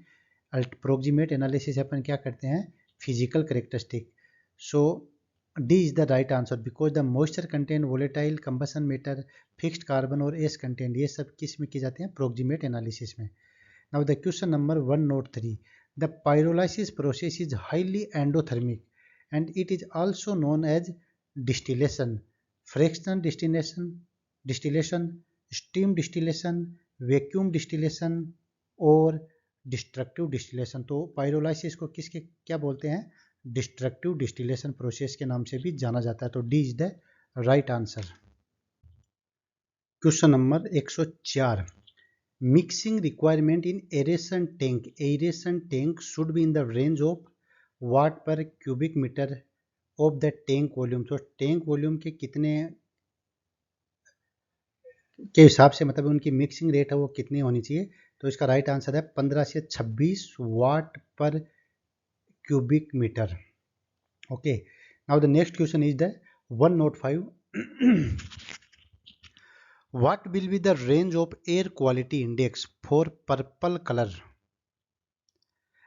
प्रोक्सीमेट एनालिसिस अपन क्या करते हैं? Physical characteristic. So D is the right answer because the moisture content volatile combustion matter fixed carbon और एस कंटेंट, ये सब किस में किए जाते हैं? प्रोक्सीमेट एनालिसिस में। Now the question number 103, the pyrolysis process is highly endothermic and it is also known as distillation, fractional distillation, steam distillation, vacuum distillation और destructive distillation। तो pyrolysis को किसके क्या बोलते हैं? डिस्ट्रक्टिव डिस्टिलेशन प्रोसेस के नाम से भी जाना जाता है। तो D is the right answer. Question number 104, mixing requirement in aeration tank. Aeration tank should be in the range of watt per cubic metre of the tank volume. तो tank volume के कितने के हिसाब से मतलब उनकी मिक्सिंग रेट है वो कितनी होनी चाहिए। तो इसका राइट आंसर है 15 से 26 watt per cubic metre. Okay, now the next question is the 105, what will be the range of air quality index for purple color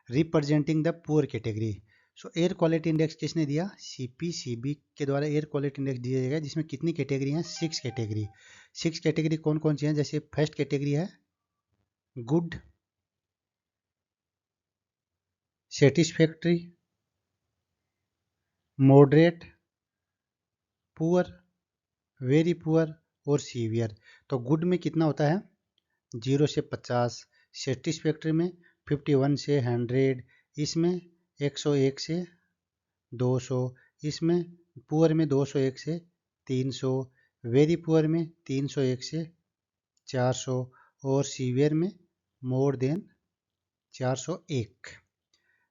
representing the poor category। So air quality index किसने दिया? CPCB के द्वारा air quality index दिया जाएगा, जिसमें कितनी category हैं? 6 category. 6 category कौन कौन सी हैं? जैसे फर्स्ट कैटेगरी है good, satisfactory, moderate, poor, very poor और सीवियर। तो गुड में कितना होता है? 0 से 50, सेटिस्फैक्ट्री में 51 से 100, इसमें 101 से 200, इसमें पुअर में 201 से 300, वेरी पुअर में 301 से 400 और सीवियर में मोर देन 401।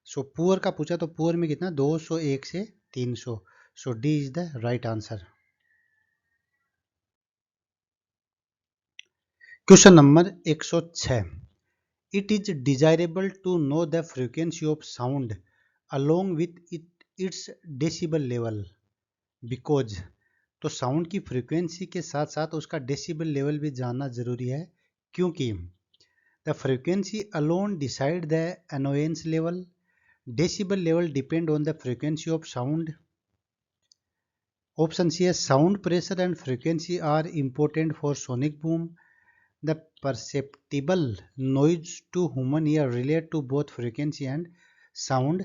सो पुअर का पूछा तो पुअर में कितना? 201 से 300। So D is the right answer. Question number 106, it is desirable to know the frequency of sound along with its decibel level because. तो साउंड की फ्रीक्वेंसी के साथ साथ उसका डेसिबल लेवल भी जानना जरूरी है, क्योंकि the frequency alone decide the annoyance level, decibel level depend on the frequency of sound. Option C है sound pressure and frequency are important for sonic boom, the perceptible noise to human ear relate to both frequency and sound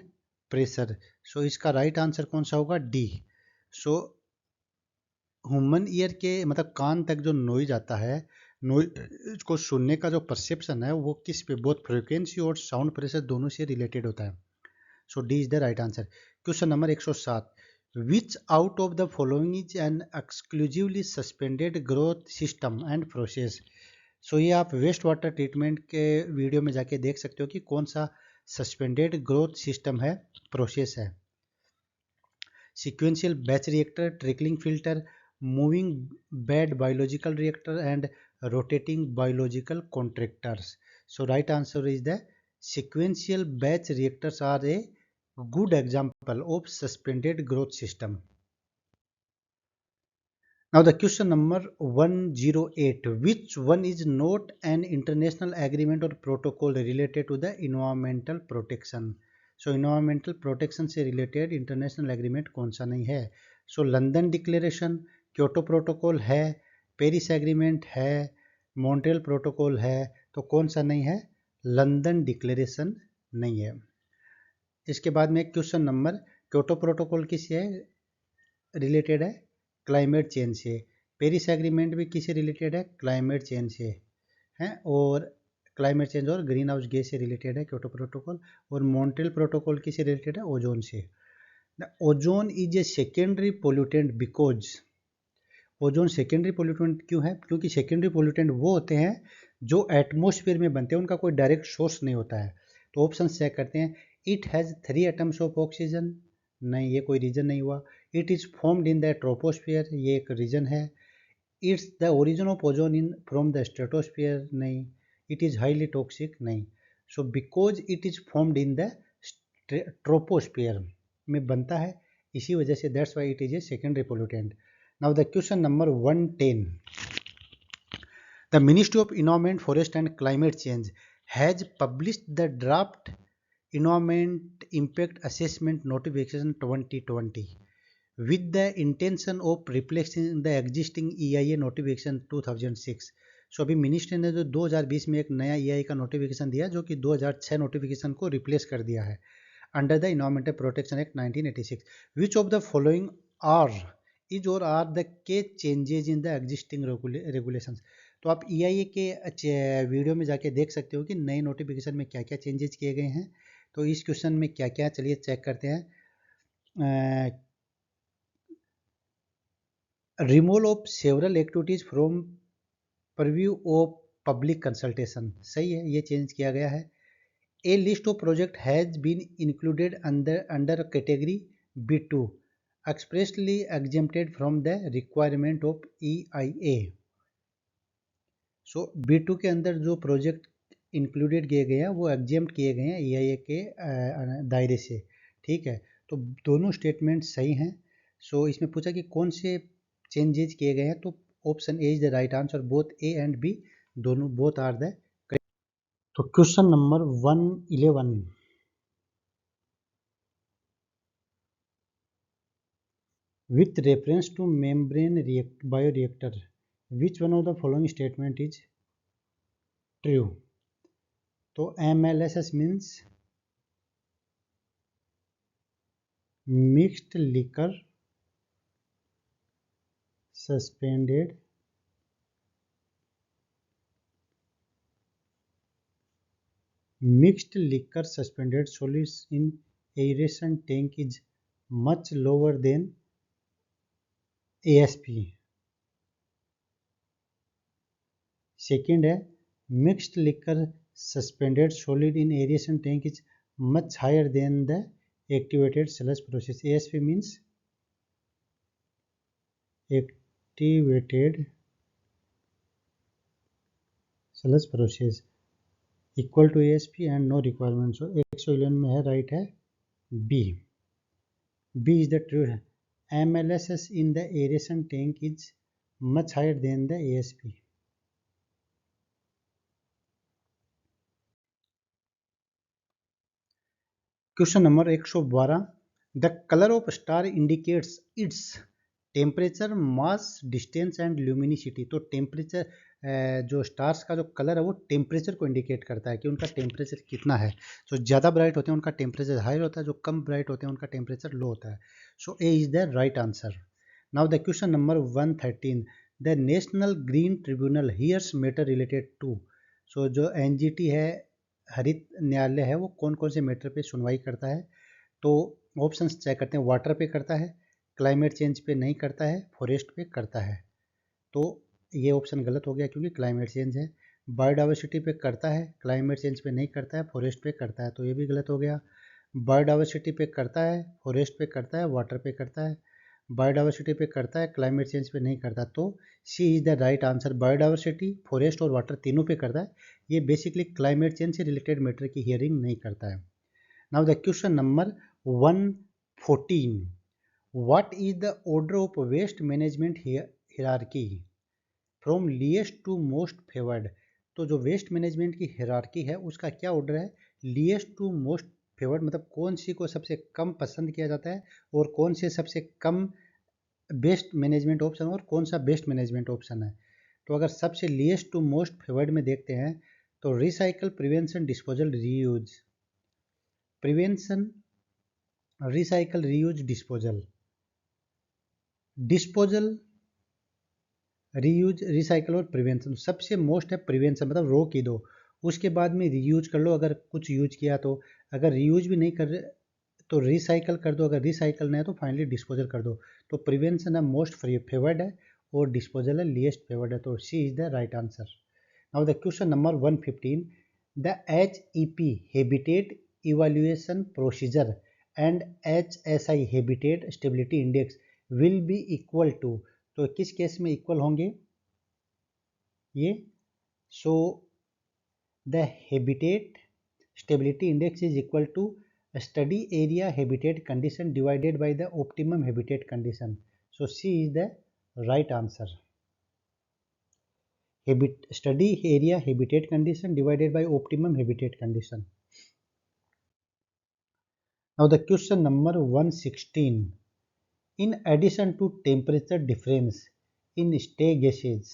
pressure। so इसका right answer कौन सा होगा? D. So human ear के मतलब कान तक जो noise आता है, नॉइज को सुनने का जो परसेप्शन है वो किस पे? बोथ फ्रीक्वेंसी और साउंड प्रेशर दोनों से रिलेटेड होता है। So D is the right answer. Question number 107, which out of the following is an exclusively suspended growth system and process. So ये आप वेस्ट वाटर ट्रीटमेंट के वीडियो में जाके देख सकते हो कि कौन सा सस्पेंडेड ग्रोथ सिस्टम है, प्रोसेस है। Sequential batch reactor, trickling filter, moving bed biological reactor and rotating biological contractors. So right answer is the sequential batch reactors are a good example of suspended growth system. Now the question number 108, which one is not an international agreement or protocol related to the environmental protection? So environmental protection से related international agreement कौन सा नहीं है? So London declaration, Kyoto protocol है, Paris agreement है, Montreal protocol है। तो कौन सा नहीं है? लंदन डिक्लेरेशन नहीं है। इसके बाद में क्वेश्चन नंबर, क्योटो प्रोटोकॉल किससे रिलेटेड है? क्लाइमेट चेंज से। पेरिस एग्रीमेंट भी किससे रिलेटेड है? क्लाइमेट चेंज से है, और क्लाइमेट चेंज और ग्रीन हाउस गैस से रिलेटेड है क्योटो प्रोटोकॉल। और मॉन्ट्रियल प्रोटोकॉल किससे रिलेटेड है? ओजोन से। The ozone is a secondary pollutant because, ozone secondary pollutant क्यों है? क्योंकि सेकेंडरी पोल्यूटेंट वो होते हैं जो एटमोसफेयर में बनते हैं, उनका कोई डायरेक्ट सोर्स नहीं होता है। तो ऑप्शन चेक करते हैं। It has 3 atoms of oxygen, नहीं ये कोई रीजन नहीं हुआ। It is formed in the troposphere, ये एक रीजन है। It's the origin of ozone in from the stratosphere, नहीं। इट इज़ हाईली टॉक्सिक, नहीं। So because it is formed in the troposphere में बनता है, इसी वजह से that's why it is a secondary pollutant. Now the question number 110, the ministry of environment forest and climate change has published the draft Environment Impact Assessment Notification 2020 with the intention of replacing the existing EIA Notification 2006। सो अभी ministry ने जो 2020 में एक नया EIA का notification दिया जो कि 2006 नोटिफिकेशन को रिप्लेस कर दिया है under the environmental protection act 1986। Which of the following are is or are the key changes in the existing regulations. तो आप EIA के वीडियो में जाके देख सकते हो कि नए नोटिफिकेशन में क्या क्या चेंजेस किए गए हैं। तो इस क्वेश्चन में क्या क्या, चलिए चेक करते हैं। Removal of several activities from purview of public consultation, सही है, ये चेंज किया गया है। A list of project has been included under category B2 expressly exempted from the requirement of EIA। सो B2 के अंदर जो प्रोजेक्ट इंक्लूडेड किए गए हैं वो एग्जेम्प्ट किए गए हैं EIA के दायरे से, ठीक है। तो दोनों स्टेटमेंट सही हैं। सो इसमें पूछा कि कौन से चेंजेज किए गए हैं, तो option A is the right answer, both A and B दोनों बोथ आर द करेक्ट। तो question number 111, with reference to membrane bioreactor, which one of the following statement is true? तो MLSS means mixed liquor suspended solids in aeration tank is much lower than ASP। Second है mixed liquor suspended solid in aeration tank is much higher than the activated sludge process। ASP means activated sludge process equal to ASP and no requirement। so 111 में है, right है B। B is the true। MLSS in the aeration tank is much higher than the ASP। Question number 112, the colour of star indicates its temperature, mass, distance and luminosity. तो temperature जो stars का जो colour है वो temperature को indicate करता है कि उनका टेम्परेचर कितना है। तो ज़्यादा ब्राइट होते हैं उनका टेम्परेचर हाई होता है, जो कम ब्राइट होते हैं उनका टेम्परेचर लो होता है। So A is the right answer. Now the question number 113, the national green tribunal hears matter related to. So जो NGT है, हरित न्यायालय है, वो कौन कौन से मैटर पे सुनवाई करता है। तो ऑप्शंस चेक करते हैं, वाटर पे करता है, क्लाइमेट चेंज पे नहीं करता है, फॉरेस्ट पे करता है। तो ये ऑप्शन गलत हो गया क्योंकि क्लाइमेट चेंज है। बायोडाइवर्सिटी पे करता है, क्लाइमेट चेंज पे नहीं करता है, फॉरेस्ट पे करता है, तो ये भी गलत हो गया। बायोडाइवर्सिटी पे करता है, फॉरेस्ट पे करता है, वाटर पे करता है। बायोडाइवर्सिटी पे करता है, क्लाइमेट चेंज पे नहीं करता, तो C is the right answer. Biodiversity, forest और वाटर तीनों पे करता है। ये बेसिकली क्लाइमेट चेंज से रिलेटेड मैटर की हियरिंग नहीं करता है। Now the question number 114, what is the order of waste management hierarchy from least to most favoured. तो जो वेस्ट मैनेजमेंट की हियरार्की है उसका क्या ऑर्डर है, लीएस्ट टू मोस्ट फेवर्ड, मतलब कौन सी को सबसे कम पसंद किया जाता है और कौन से सबसे कम बेस्ट मैनेजमेंट ऑप्शन और कौन सा बेस्ट मैनेजमेंट ऑप्शन है। तो अगर सबसे लीएस्ट टू मोस्ट फेवर्ड में देखते हैं तो recycle, prevention, disposal, reuse. Prevention, recycle, reuse, disposal. Disposal, reuse, recycle और प्रिवेंशन। सबसे मोस्ट है प्रिवेंशन, मतलब रोक ही दो, उसके बाद में रीयूज कर लो अगर कुछ यूज किया तो। अगर रीयूज भी नहीं कर रहे तो रिसाइकल कर दो, अगर रिसाइकल नहीं है तो फाइनली डिस्पोजल कर दो। तो प्रिवेंशन है मोस्ट फेवर्ड है और डिस्पोजल है लीस्ट फेवर्ड है, तो C is the right answer. Now the question number 115, the HEP habitat evaluation procedure and HSI habitat stability index will be equal to. तो किस केस में इक्वल होंगे ये। So the habitat stability index is equal to study area habitat condition divided by the optimum habitat condition. So C is the right answer. Study area habitat condition divided by optimum habitat condition. Now the question number 116, in addition to temperature difference in stay gases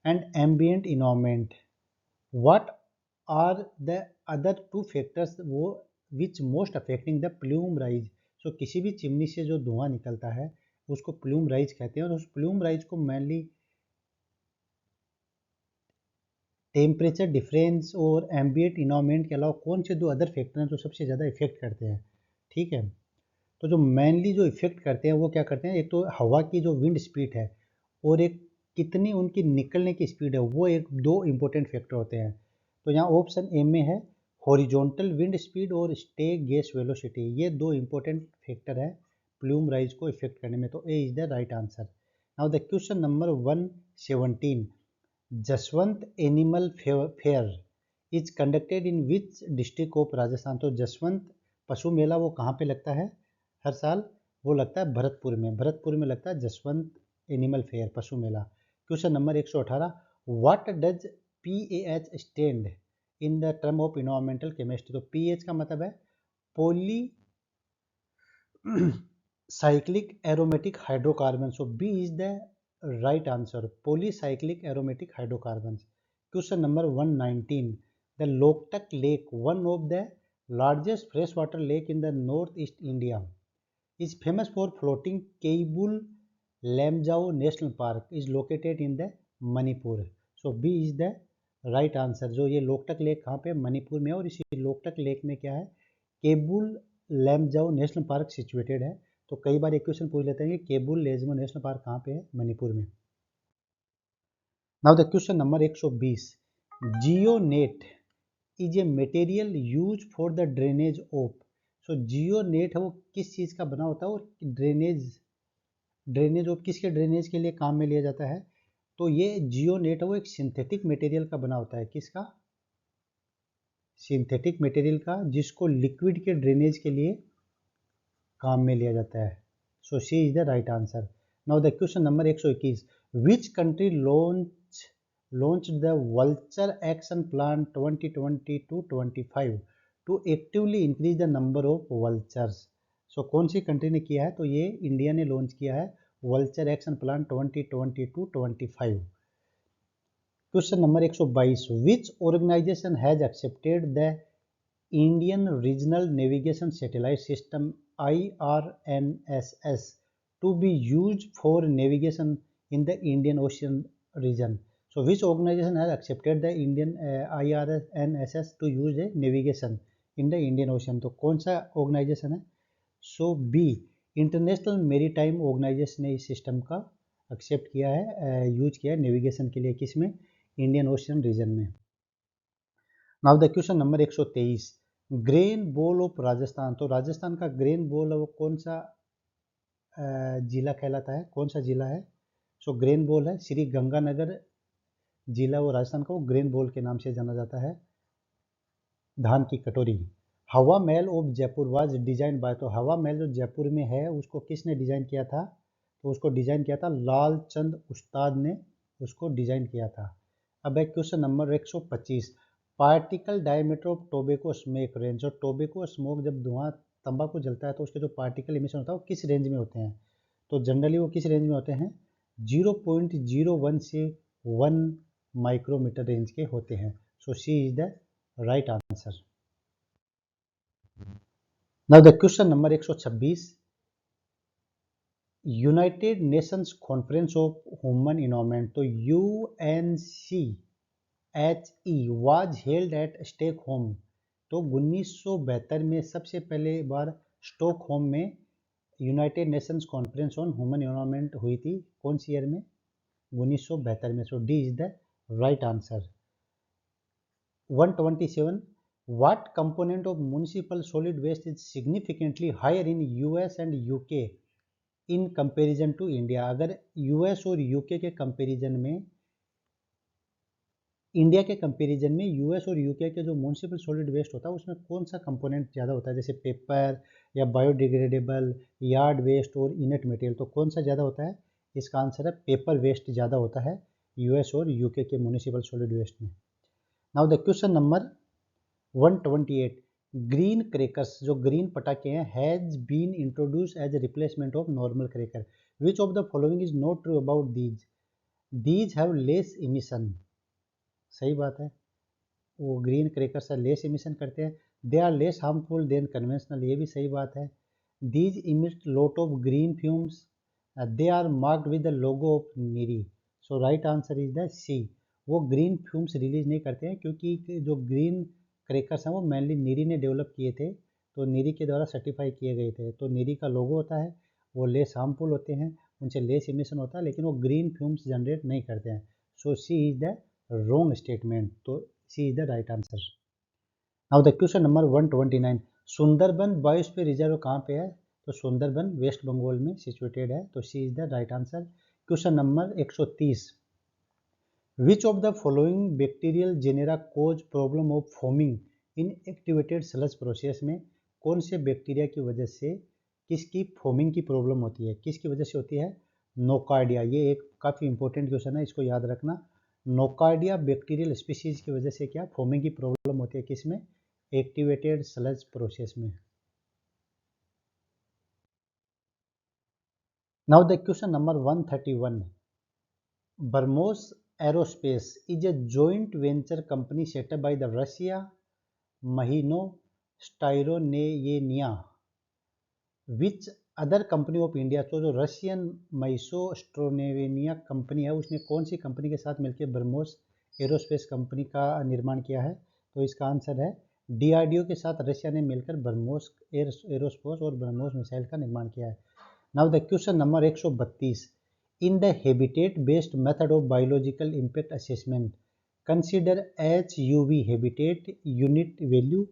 and ambient environment, what are the other two factors which most affecting the plume rise। so किसी भी chimney से जो धुआं निकलता है उसको plume rise कहते हैं और उस प्लूम राइज को मेनली टेम्परेचर डिफरेंस और एम्बिएंट इन्वायरमेंट के अलावा कौन से दो अदर फैक्टर हैं जो सबसे ज़्यादा इफेक्ट करते हैं, ठीक है। तो जो मेनली जो इफेक्ट करते हैं वो क्या करते हैं, एक तो हवा की जो विंड स्पीड है और एक कितनी उनकी निकलने की स्पीड है, वो एक दो इम्पोर्टेंट फैक्टर होते हैं। तो यहाँ ऑप्शन ए में है हॉरिजॉन्टल विंड स्पीड और स्टे गैस वेलोसिटी, ये दो इम्पोर्टेंट फैक्टर है प्लूम राइज को इफेक्ट करने में। तो A is the right answer. Now the question number 117, Jaswant animal fair is conducted in which district of Rajasthan. तो जसवंत पशु मेला वो कहाँ पे लगता है हर साल, वो लगता है भरतपुर में, भरतपुर में लगता है जसवंत एनिमल फेयर पशु मेला। Question number 118, what does PAH stand in the term of environmental chemistry. तो पीएच का मतलब है polycyclic aromatic hydrocarbon. So B is the right answer, polycyclic aromatic hydrocarbon. Question number 119, the Loktak lake, one of the largest fresh water lake in the north east India, is famous for floating Keibul Lamjao National Park is located in the Manipur. So B is the right answer। जो ये Loktak lake कहाँ पे, मणिपुर में, और इसी Loktak lake में क्या है, cable Lamjao national park situated है। तो कई बार एक क्वेश्चन पूछ लेते हैं कि केबुल लेमजाओ नेशनल पार्क कहाँ पे है, मणिपुर में। Now the question number 120, Gionet is a material use for the drainage of. So Gionet है वो किस चीज़ का बना होता है और ड्रेनेज ऑफ किसके ड्रेनेज के लिए काम में लिया जाता है। तो ये जियोनेट है वो एक सिंथेटिक मटेरियल का बना होता है, किसका, सिंथेटिक मटेरियल का, जिसको लिक्विड के ड्रेनेज के लिए काम में लिया जाता है। So C is the right answer. Now the question number 121, which country launched the Vulture Action Plan 2020-25 to actively increase the number of vultures। सो कौन सी कंट्री ने किया है, तो ये इंडिया ने लॉन्च किया है vulture action plan 2020-25। Question number 122, which organisation has accepted the Indian regional navigation satellite system IRNSS to be used for navigation in the Indian Ocean region। So which organization has accepted the Indian IRNSS to use a navigation in the Indian Ocean। तो कौन सा organisation है, सो B international maritime organisation ने इस system का accept किया है, use किया है नेविगेशन के लिए, किसमें, इंडियन ओशियन रीजन में। Now the question number 123, grain bowl of Rajasthan. तो राजस्थान का ग्रेन बोल है वो कौन सा जिला कहलाता है, कौन सा जिला है। सो ग्रेन बोल है श्री गंगानगर जिला, वो राजस्थान का वो ग्रेन बोल के नाम से जाना जाता है। धान की कटोरी, हवा महल of Jaipur was design by. तो हवा महल जो जयपुर में है उसको किसने डिजाइन किया था, तो उसको डिजाइन किया था लाल चंद उस्ताद ने उसको डिजाइन किया था। अब एक question number 125, particle diameter of tobacco smoke range. जो टोबैको स्मोक जब धुआं तंबाकू जलता है तो उसके जो पार्टिकल इमिशन होता है वो किस रेंज में होते हैं। तो जनरली वो किस रेंज में होते हैं, 0.01 से 1 माइक्रोमीटर रेंज के होते हैं। So C is the right answer. Now the question number 126, united nations conference of human environment. तो UNCHE was held at Stockholm. तो 1972 में सबसे पहले बार स्टॉकहोम में united nations conference on human environment हुई थी, कौन सी ईयर में, 1972 में। So D is the right answer. 127, what component of municipal solid waste is significantly higher in US and UK in comparison to India। अगर US और UK के comparison में, इंडिया के कंपेरिजन में US और UK के जो म्यूनिसिपल सॉलिड वेस्ट होता है उसमें कौन सा कंपोनेंट ज़्यादा होता है, जैसे पेपर या बायोडिग्रेडेबल, यार्ड वेस्ट और इनेट मटेरियल, तो कौन सा ज़्यादा होता है, इसका आंसर है पेपर वेस्ट ज़्यादा होता है US और UK के म्यूनिसिपल सॉलिड वेस्ट में। Now the question number 128, green crackers, जो ग्रीन पटाखे हैं, has been introduce as a replacement of normal cracker. Which of the following is not true about these have less emission. सही बात है, वो green crackers है less emission करते हैं। They are less harmful than conventional, ये भी सही बात है। These emit lot of green fumes, they are marked with the logo of NEERI. So right answer is the C, वो ग्रीन फ्यूम्स रिलीज नहीं करते हैं क्योंकि जो ग्रीन क्रैकर्स हैं वो मेनली नीरी ने डेवलप किए थे तो नीरी के द्वारा सर्टिफाई किए गए थे। तो नीरी का लोगो होता है, वो लेस हार्मफुल होते हैं, उनसे लेस इमिशन होता है, लेकिन वो ग्रीन फ्यूम्स जनरेट नहीं करते हैं। So C is the wrong statement, तो C is the right answer. Now the question number 129, Sundarban biosphere reserve कहाँ पे है? तो सुंदरबन वेस्ट बंगाल में सिचुएटेड है, तो C is the right answer. Question number 130, which of the following bacterial genera cause problem of foaming in activated sludge process में कौन से बैक्टीरिया की वजह से किसकी फोमिंग की प्रॉब्लम होती है? किसकी वजह से होती है? नोकार्डिया। ये एक काफ़ी इंपॉर्टेंट क्वेश्चन है, इसको याद रखना। नोकार्डिया बैक्टीरियल स्पीसीज की वजह से क्या फोमिंग की प्रॉब्लम होती है? किसमें? एक्टिवेटेड स्लज प्रोसेस में। Now the question number 131, BrahMos aerospace is a joint venture company set up by the Russia Mahino Styroniania which other company of India। तो जो रशियन मैसो स्ट्रोनेवेनिया कंपनी है, उसने कौन सी कंपनी के साथ मिलकर बर्मोस एरोस्पेस कंपनी का निर्माण किया है? तो इसका आंसर है डीआरडीओ के साथ रशिया ने मिलकर बर्मोस एरोस्पेस और बर्मोस मिसाइल का निर्माण किया है। Now the question number 132, in the habitat based method of biological impact assessment consider HUV habitat unit value,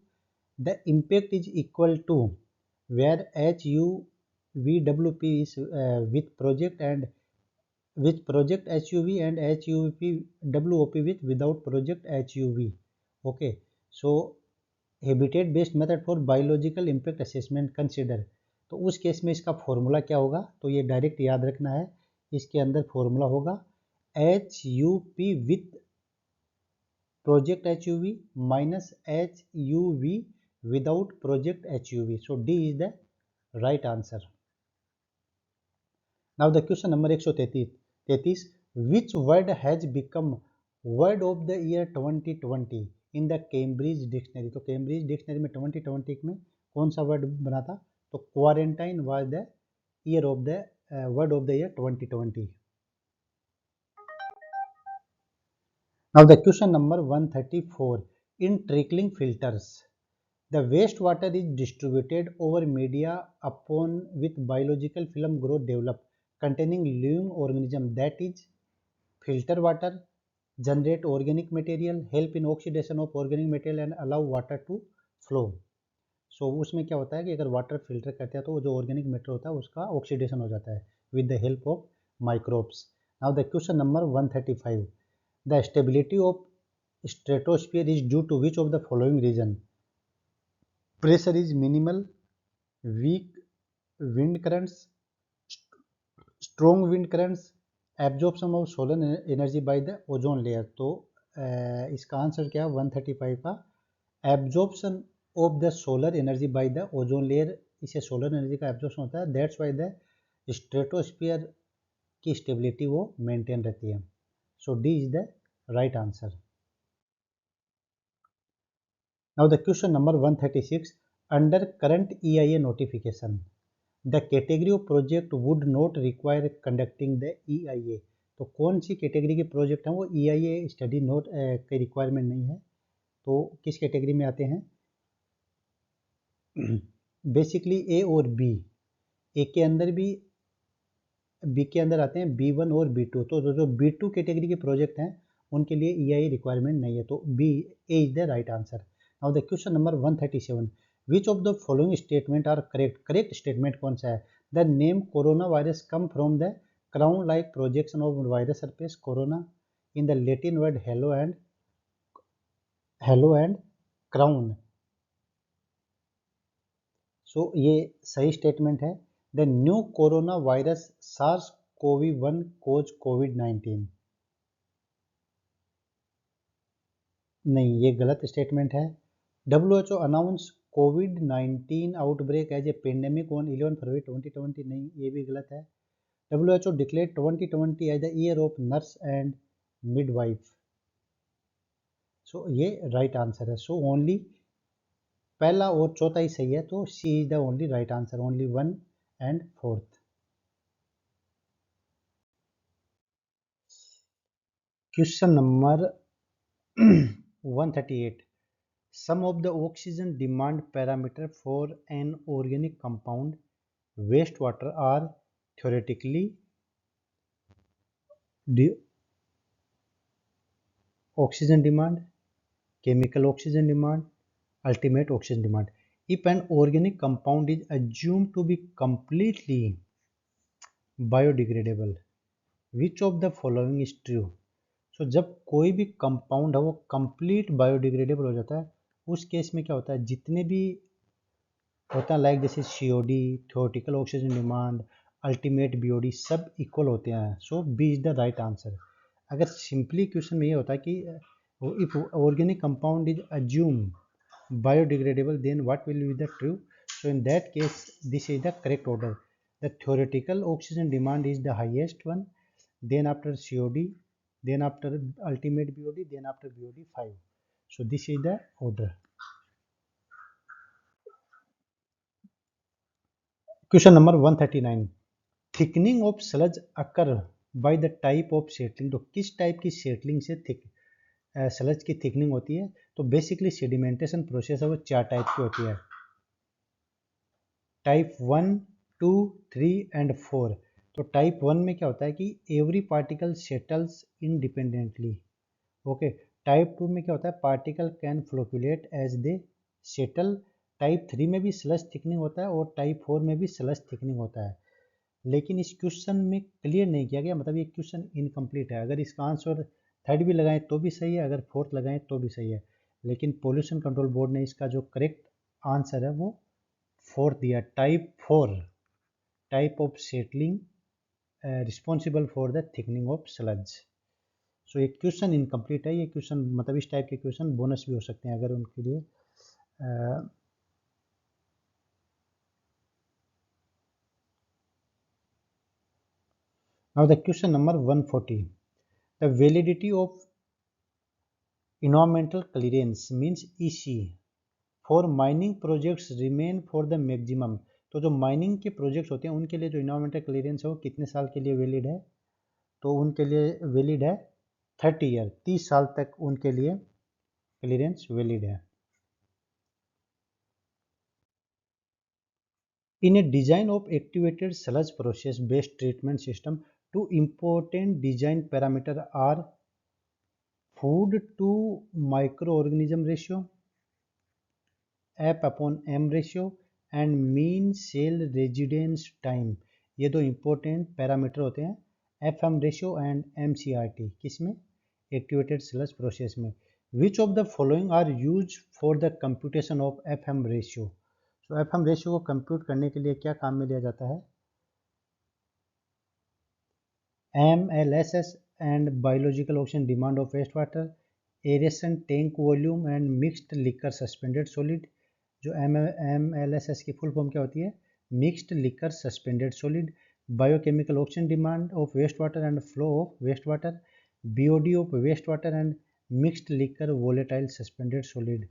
the impact is equal to where HUVWP is with project and with project HUV and HUVWOP with without project HUV। okay, so habitat based method for biological impact assessment consider, तो उस case में इसका formula क्या होगा? तो ये direct याद रखना है, इसके अंदर फॉर्मूला होगा HUP with project HUV minus HUV without project HUV। So D is the right answer. Now the question number 133, which word has become word of the year 2020 in the Cambridge dictionary. तो Cambridge dictionary में 2020 में कौन सा word बना था? तो quarantine was the year of the word of the year 2020। Now the question number 134, in trickling filters the waste water is distributed over media upon with biological film growth develop containing living organism that is filter water, generate organic material, help in oxidation of organic material and allow water to flow। सो उसमें क्या होता है कि अगर water filter करते हैं तो वो जो ऑर्गेनिक मैटर होता है उसका ऑक्सीडेशन हो जाता है with the help of microbes. Now the question number 135, the stability of stratosphere is due to which of the following reason? Pressure is minimal, weak wind currents, strong wind currents, absorption of solar energy by the ozone layer. तो इसका answer क्या है 135 का? Absorption of the solar energy by the ozone layer, इसे solar energy का absorption होता है, that's why the stratosphere की स्टेबिलिटी वो मेंटेन रहती है। So D is the right answer. Now the question number 136, under current EIA notification the category of project would not require conducting the EIA। तो कौन सी category के project हैं वो EIA study note की requirement नहीं है? तो किस कैटेगरी में आते हैं? बेसिकली ए और बी, ए के अंदर भी बी के अंदर आते हैं B1 और B2। तो जो B2 कैटेगरी के प्रोजेक्ट हैं उनके लिए EIA रिक्वायरमेंट नहीं है, तो B A is the right answer. Now the question number 137, which of the following statement are correct? Correct statement कौन सा है? The name corona virus come from the crown like projection of virus surface corona in the Latin word halo and crown. So ये सही statement है। The new corona virus SARS कोवी-1 cause कोविड-19। नहीं, ये गलत स्टेटमेंट है। WHO अनाउंस कोविड-19 outbreak as a pandemic on 11 February 2020। नहीं, ये भी गलत है। WHO declare 2020 as the year of nurse and midwife. So ये राइट आंसर है। सो ओनली पहला और चौथा ही सही है, तो C is the only right answer, only 1 and 4th। Question number 138, Some of the oxygen demand parameter for an organic compound wastewater are theoretically oxygen demand, chemical oxygen demand, ultimate oxygen demand. If an organic compound is assumed to be completely biodegradable, which of the following is true? So जब कोई भी compound है वो complete biodegradable हो जाता है, उस case में क्या होता है, जितने भी होता है लाइक जैसे COD, theoretical oxygen demand, ultimate BOD, सब इक्वल होते हैं. So B is the right answer. अगर सिंपली क्वेश्चन में ये होता है कि if organic compound is assume biodegradable, then what will be the true? So in that case this is the correct order. The theoretical oxygen demand is the highest one, then after COD, then after ultimate BOD, then after BOD 5. So this is the order. Question number 139. Thickening of sludge occur by the type of settling. तो किस type की settling से sludge की thickening होती है? तो basically sedimentation process है वो 4 टाइप की होती है. Type 1, 2, 3 and 4. तो टाइप 1 में क्या होता है कि every particle settles independently. Okay. Type 2 में क्या होता है, particle can flocculate as they settle. Type 3 में भी स्लज थिकनिंग होता है और टाइप 4 में भी स्लज थिकनिंग होता है. लेकिन इस क्वेश्चन में क्लियर नहीं किया गया, मतलब ये क्वेश्चन इनकम्प्लीट है. अगर इसका आंसर थर्ड भी लगाएं तो भी सही है, अगर फोर्थ लगाएं तो भी सही है. लेकिन पोल्यूशन कंट्रोल बोर्ड ने इसका जो करेक्ट आंसर है वो फोर्थ दिया. Type 4 type of settling responsible for the thickening of sludge. So ये क्वेश्चन इनकम्प्लीट है. ये क्वेश्चन मतलब इस टाइप के क्वेश्चन बोनस भी हो सकते हैं अगर उनके लिए Now the question number 140. The validity of environmental clearance means EC for mining projects remain for the maximum. तो जो माइनिंग के प्रोजेक्ट्स होते हैं उनके लिए जो इन्वायरमेंटल क्लियरेंस है वो कितने साल के लिए वैलिड है? तो उनके लिए वैलिड है 30 ईयर, 30 साल तक उनके लिए क्लियरेंस वैलिड है. In a design of activated sludge process based treatment system, two important design parameters are food to microorganism ratio, F/M ratio and mean cell residence time. ये दो इंपॉर्टेंट पैरामीटर होते हैं, FM ratio and MCRT. किसमें? Activated sludge process में. Which of the following are use for the computation of FM ratio? तो FM ratio को compute करने के लिए क्या काम में लिया जाता है? MLSS and biological oxygen demand of waste water, aeration tank volume and mixed liquor suspended solid. जो MLSS की फुल फॉर्म क्या होती है? Mixed liquor suspended solid. Biochemical oxygen demand of waste water and flow of waste water, BOD of waste water and mixed liquor volatile suspended solid.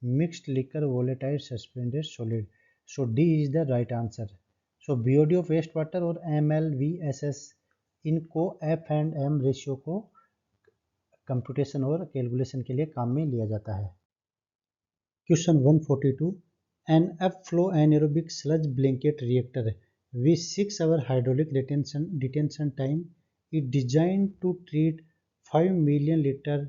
Mixed liquor volatile suspended solid. So D is the right answer. So BOD of waste water और MLVSS इनको F/M ratio को computation और calculation के लिए काम में लिया जाता है. Question 142. An upflow anaerobic sludge blanket reactor with 6-hour hydraulic detention time is designed to treat 5 million liters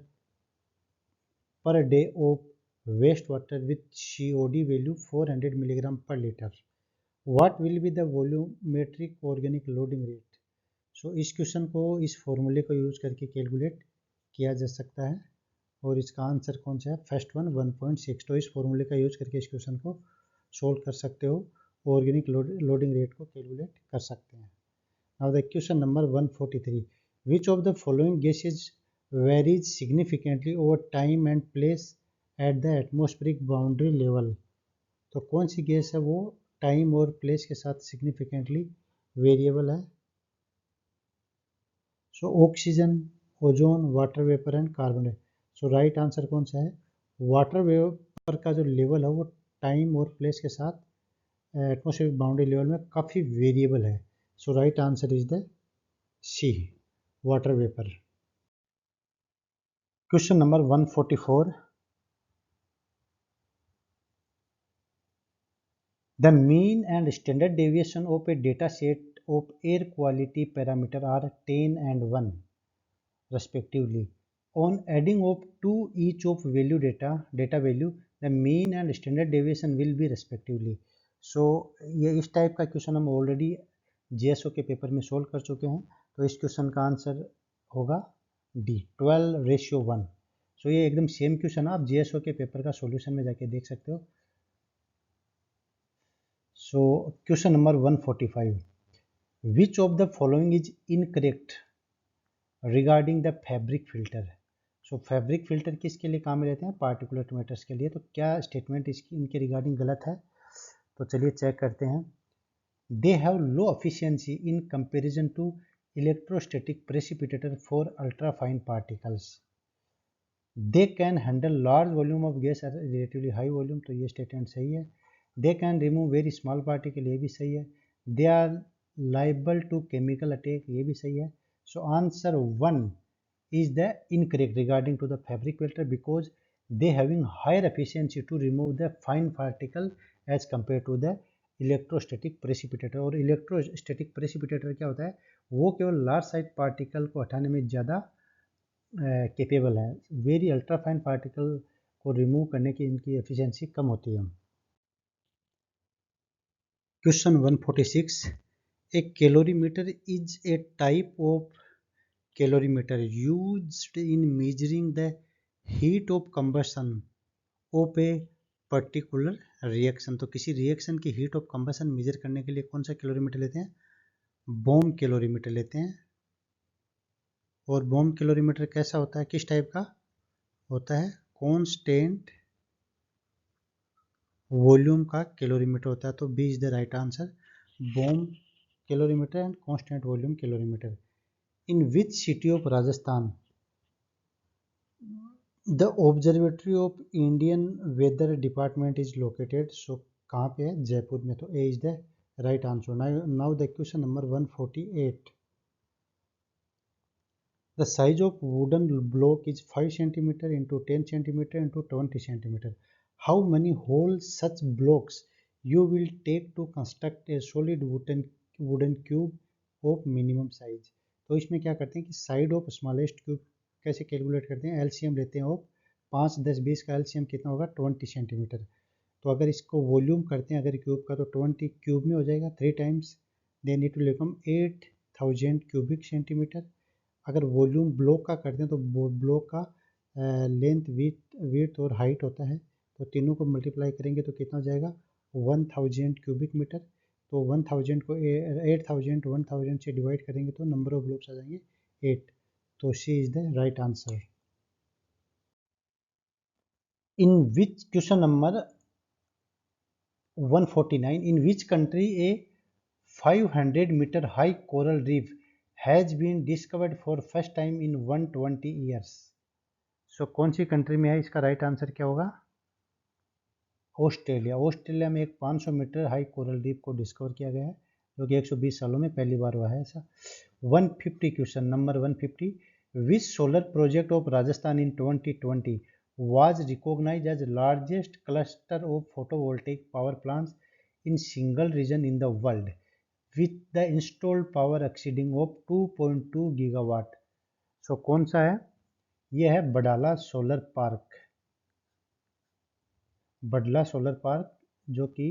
per day of wastewater with COD value 400 mg per liter. What will be the volumetric organic loading rate? सो इस question को इस फॉर्मूले को use करके calculate किया जा सकता है और इसका आंसर कौन सा है? First one 1.6. तो इस फॉर्मूले का यूज करके इस क्वेश्चन को सोल्व कर सकते हो, ऑर्गेनिक लोडिंग रेट को कैलकुलेट कर सकते हैं. Now the question number 143. Which of the following gases varies significantly over time and place at the atmospheric boundary level? तो कौन सी गैस है वो टाइम और प्लेस के साथ सिग्निफिकेंटली वेरिएबल है? So oxygen, ozone, water vapour and carbon dioxide. So right answer कौन सा है? वाटर वेपर का जो लेवल है वो टाइम और प्लेस के साथ एटमॉस्फेरिक बाउंड्री लेवल में काफ़ी वेरिएबल है. So right answer is the C, water vapour. Question number 144. The mean and standard deviation of a data set of air quality parameter are 10 and 1 respectively. On adding of to each of data value, the mean and standard deviation will be respectively. So ये इस type का question हम already JSO के paper में solve कर चुके हैं, तो इस क्वेश्चन का आंसर होगा डी 12:1. सो ये एकदम सेम क्वेश्चन आप JSO के पेपर का सॉल्यूशन में जाके देख सकते हो. So question number 145. Which of the following is incorrect regarding the fabric filter? So fabric filter किसके लिए काम में लेते हैं? पार्टिकुलेट मैटर्स के लिए. तो क्या स्टेटमेंट इसकी इनके रिगार्डिंग गलत है? तो चलिए चेक करते हैं. They have low efficiency in comparison to electrostatic precipitator for ultrafine particles. They can handle large volume of gas at relatively high volume. तो ये स्टेटमेंट सही है. They can remove very small particle, ये भी सही है. They are liable to chemical attack, ये भी सही है. So answer 1 is the incorrect regarding to the fabric filter because they having higher efficiency to remove the fine particle as compared to the electrostatic precipitator. और electrostatic precipitator क्या होता है? वो केवल लार्ज साइज पार्टिकल को हटाने में ज़्यादा कैपेबल है. वेरी अल्ट्राफाइन पार्टिकल को रिमूव करने की इनकी एफिशिएंसी कम होती है. Question 146. A calorimeter is a type of calorimeter used in measuring the heat of combustion of a particular reaction. तो किसी रिएक्शन की हीट ऑफ कंबशन मेजर करने के लिए कौन सा कैलोरीमीटर लेते हैं? बोम कैलोरीमीटर लेते हैं. और बोम कैलोरीमीटर कैसा होता है? किस टाइप का होता है? कांस्टेंट वॉल्यूम का कैलोरीमीटर होता है. तो B is the right answer. Bomb calorimeter and constant volume calorimeter. In which city of Rajasthan the observatory of Indian weather department is located? So कहाँ पे है? जयपुर में. तो A is the right answer. Now the question number 148. The size of wooden block is 5 cm into 10 cm into 20 cm. How many whole such blocks you will take to construct a solid wooden cube of minimum size? तो इसमें क्या करते हैं कि side of smallest cube कैसे calculate करते हैं? LCM लेते हैं. और 5, 10, 20 का एलसीएम कितना होगा? 20 सेंटीमीटर. तो अगर इसको वॉल्यूम करते हैं अगर क्यूब का, तो 20 क्यूब में हो जाएगा 3 times. Then it will become 8000 cubic centimetre. अगर वॉल्यूम ब्लॉक का करते हैं तो ब्लॉक का लेंथ विड्थ और हाइट होता है. तो तीनों को मल्टीप्लाई करेंगे तो कितना हो जाएगा? 1000 क्यूबिक मीटर. तो 1000 को 8000 1000 से डिवाइड करेंगे तो नंबर ऑफ ब्लॉक्स आ जाएंगे 8. तो C is the right answer. In which question number 149. In which country a 500 metre high coral reef has been discovered for first time in 120 years. So कौन सी country में है? इसका right answer क्या होगा? Australia. Australia में एक 500 metre high coral reef को discover किया गया है जो कि 120 सालों में पहली बार हुआ है ऐसा. 150 question number 150. Which solar project of Rajasthan in 2020 was recognized as largest cluster of photovoltaic power plants in single region in the world with the installed power exceeding of 2.2 gigawatt. सो कौन सा है? यह है Badala solar park. बडला solar park जो कि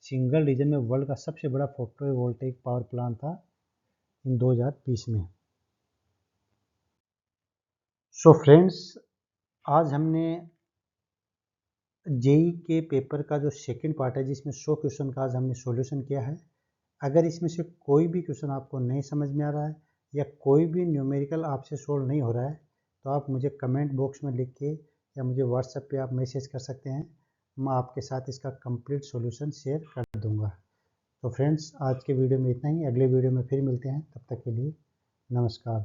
single reason में world का सबसे बड़ा फोटोवोल्टेइक पावर प्लांट था इन 2020 में. सो फ्रेंड्स, आज हमने जेई के पेपर का जो सेकंड पार्ट है जिसमें 100 क्वेश्चन का आज हमने सॉल्यूशन किया है. अगर इसमें से कोई भी क्वेश्चन आपको नहीं समझ में आ रहा है या कोई भी न्यूमेरिकल आपसे सोल्व नहीं हो रहा है तो आप मुझे कमेंट बॉक्स में लिख के या मुझे व्हाट्सएप पे आप मैसेज कर सकते हैं. मैं आपके साथ इसका कंप्लीट सॉल्यूशन शेयर कर दूंगा. तो फ्रेंड्स, आज के वीडियो में इतना ही. अगले वीडियो में फिर मिलते हैं. तब तक के लिए नमस्कार.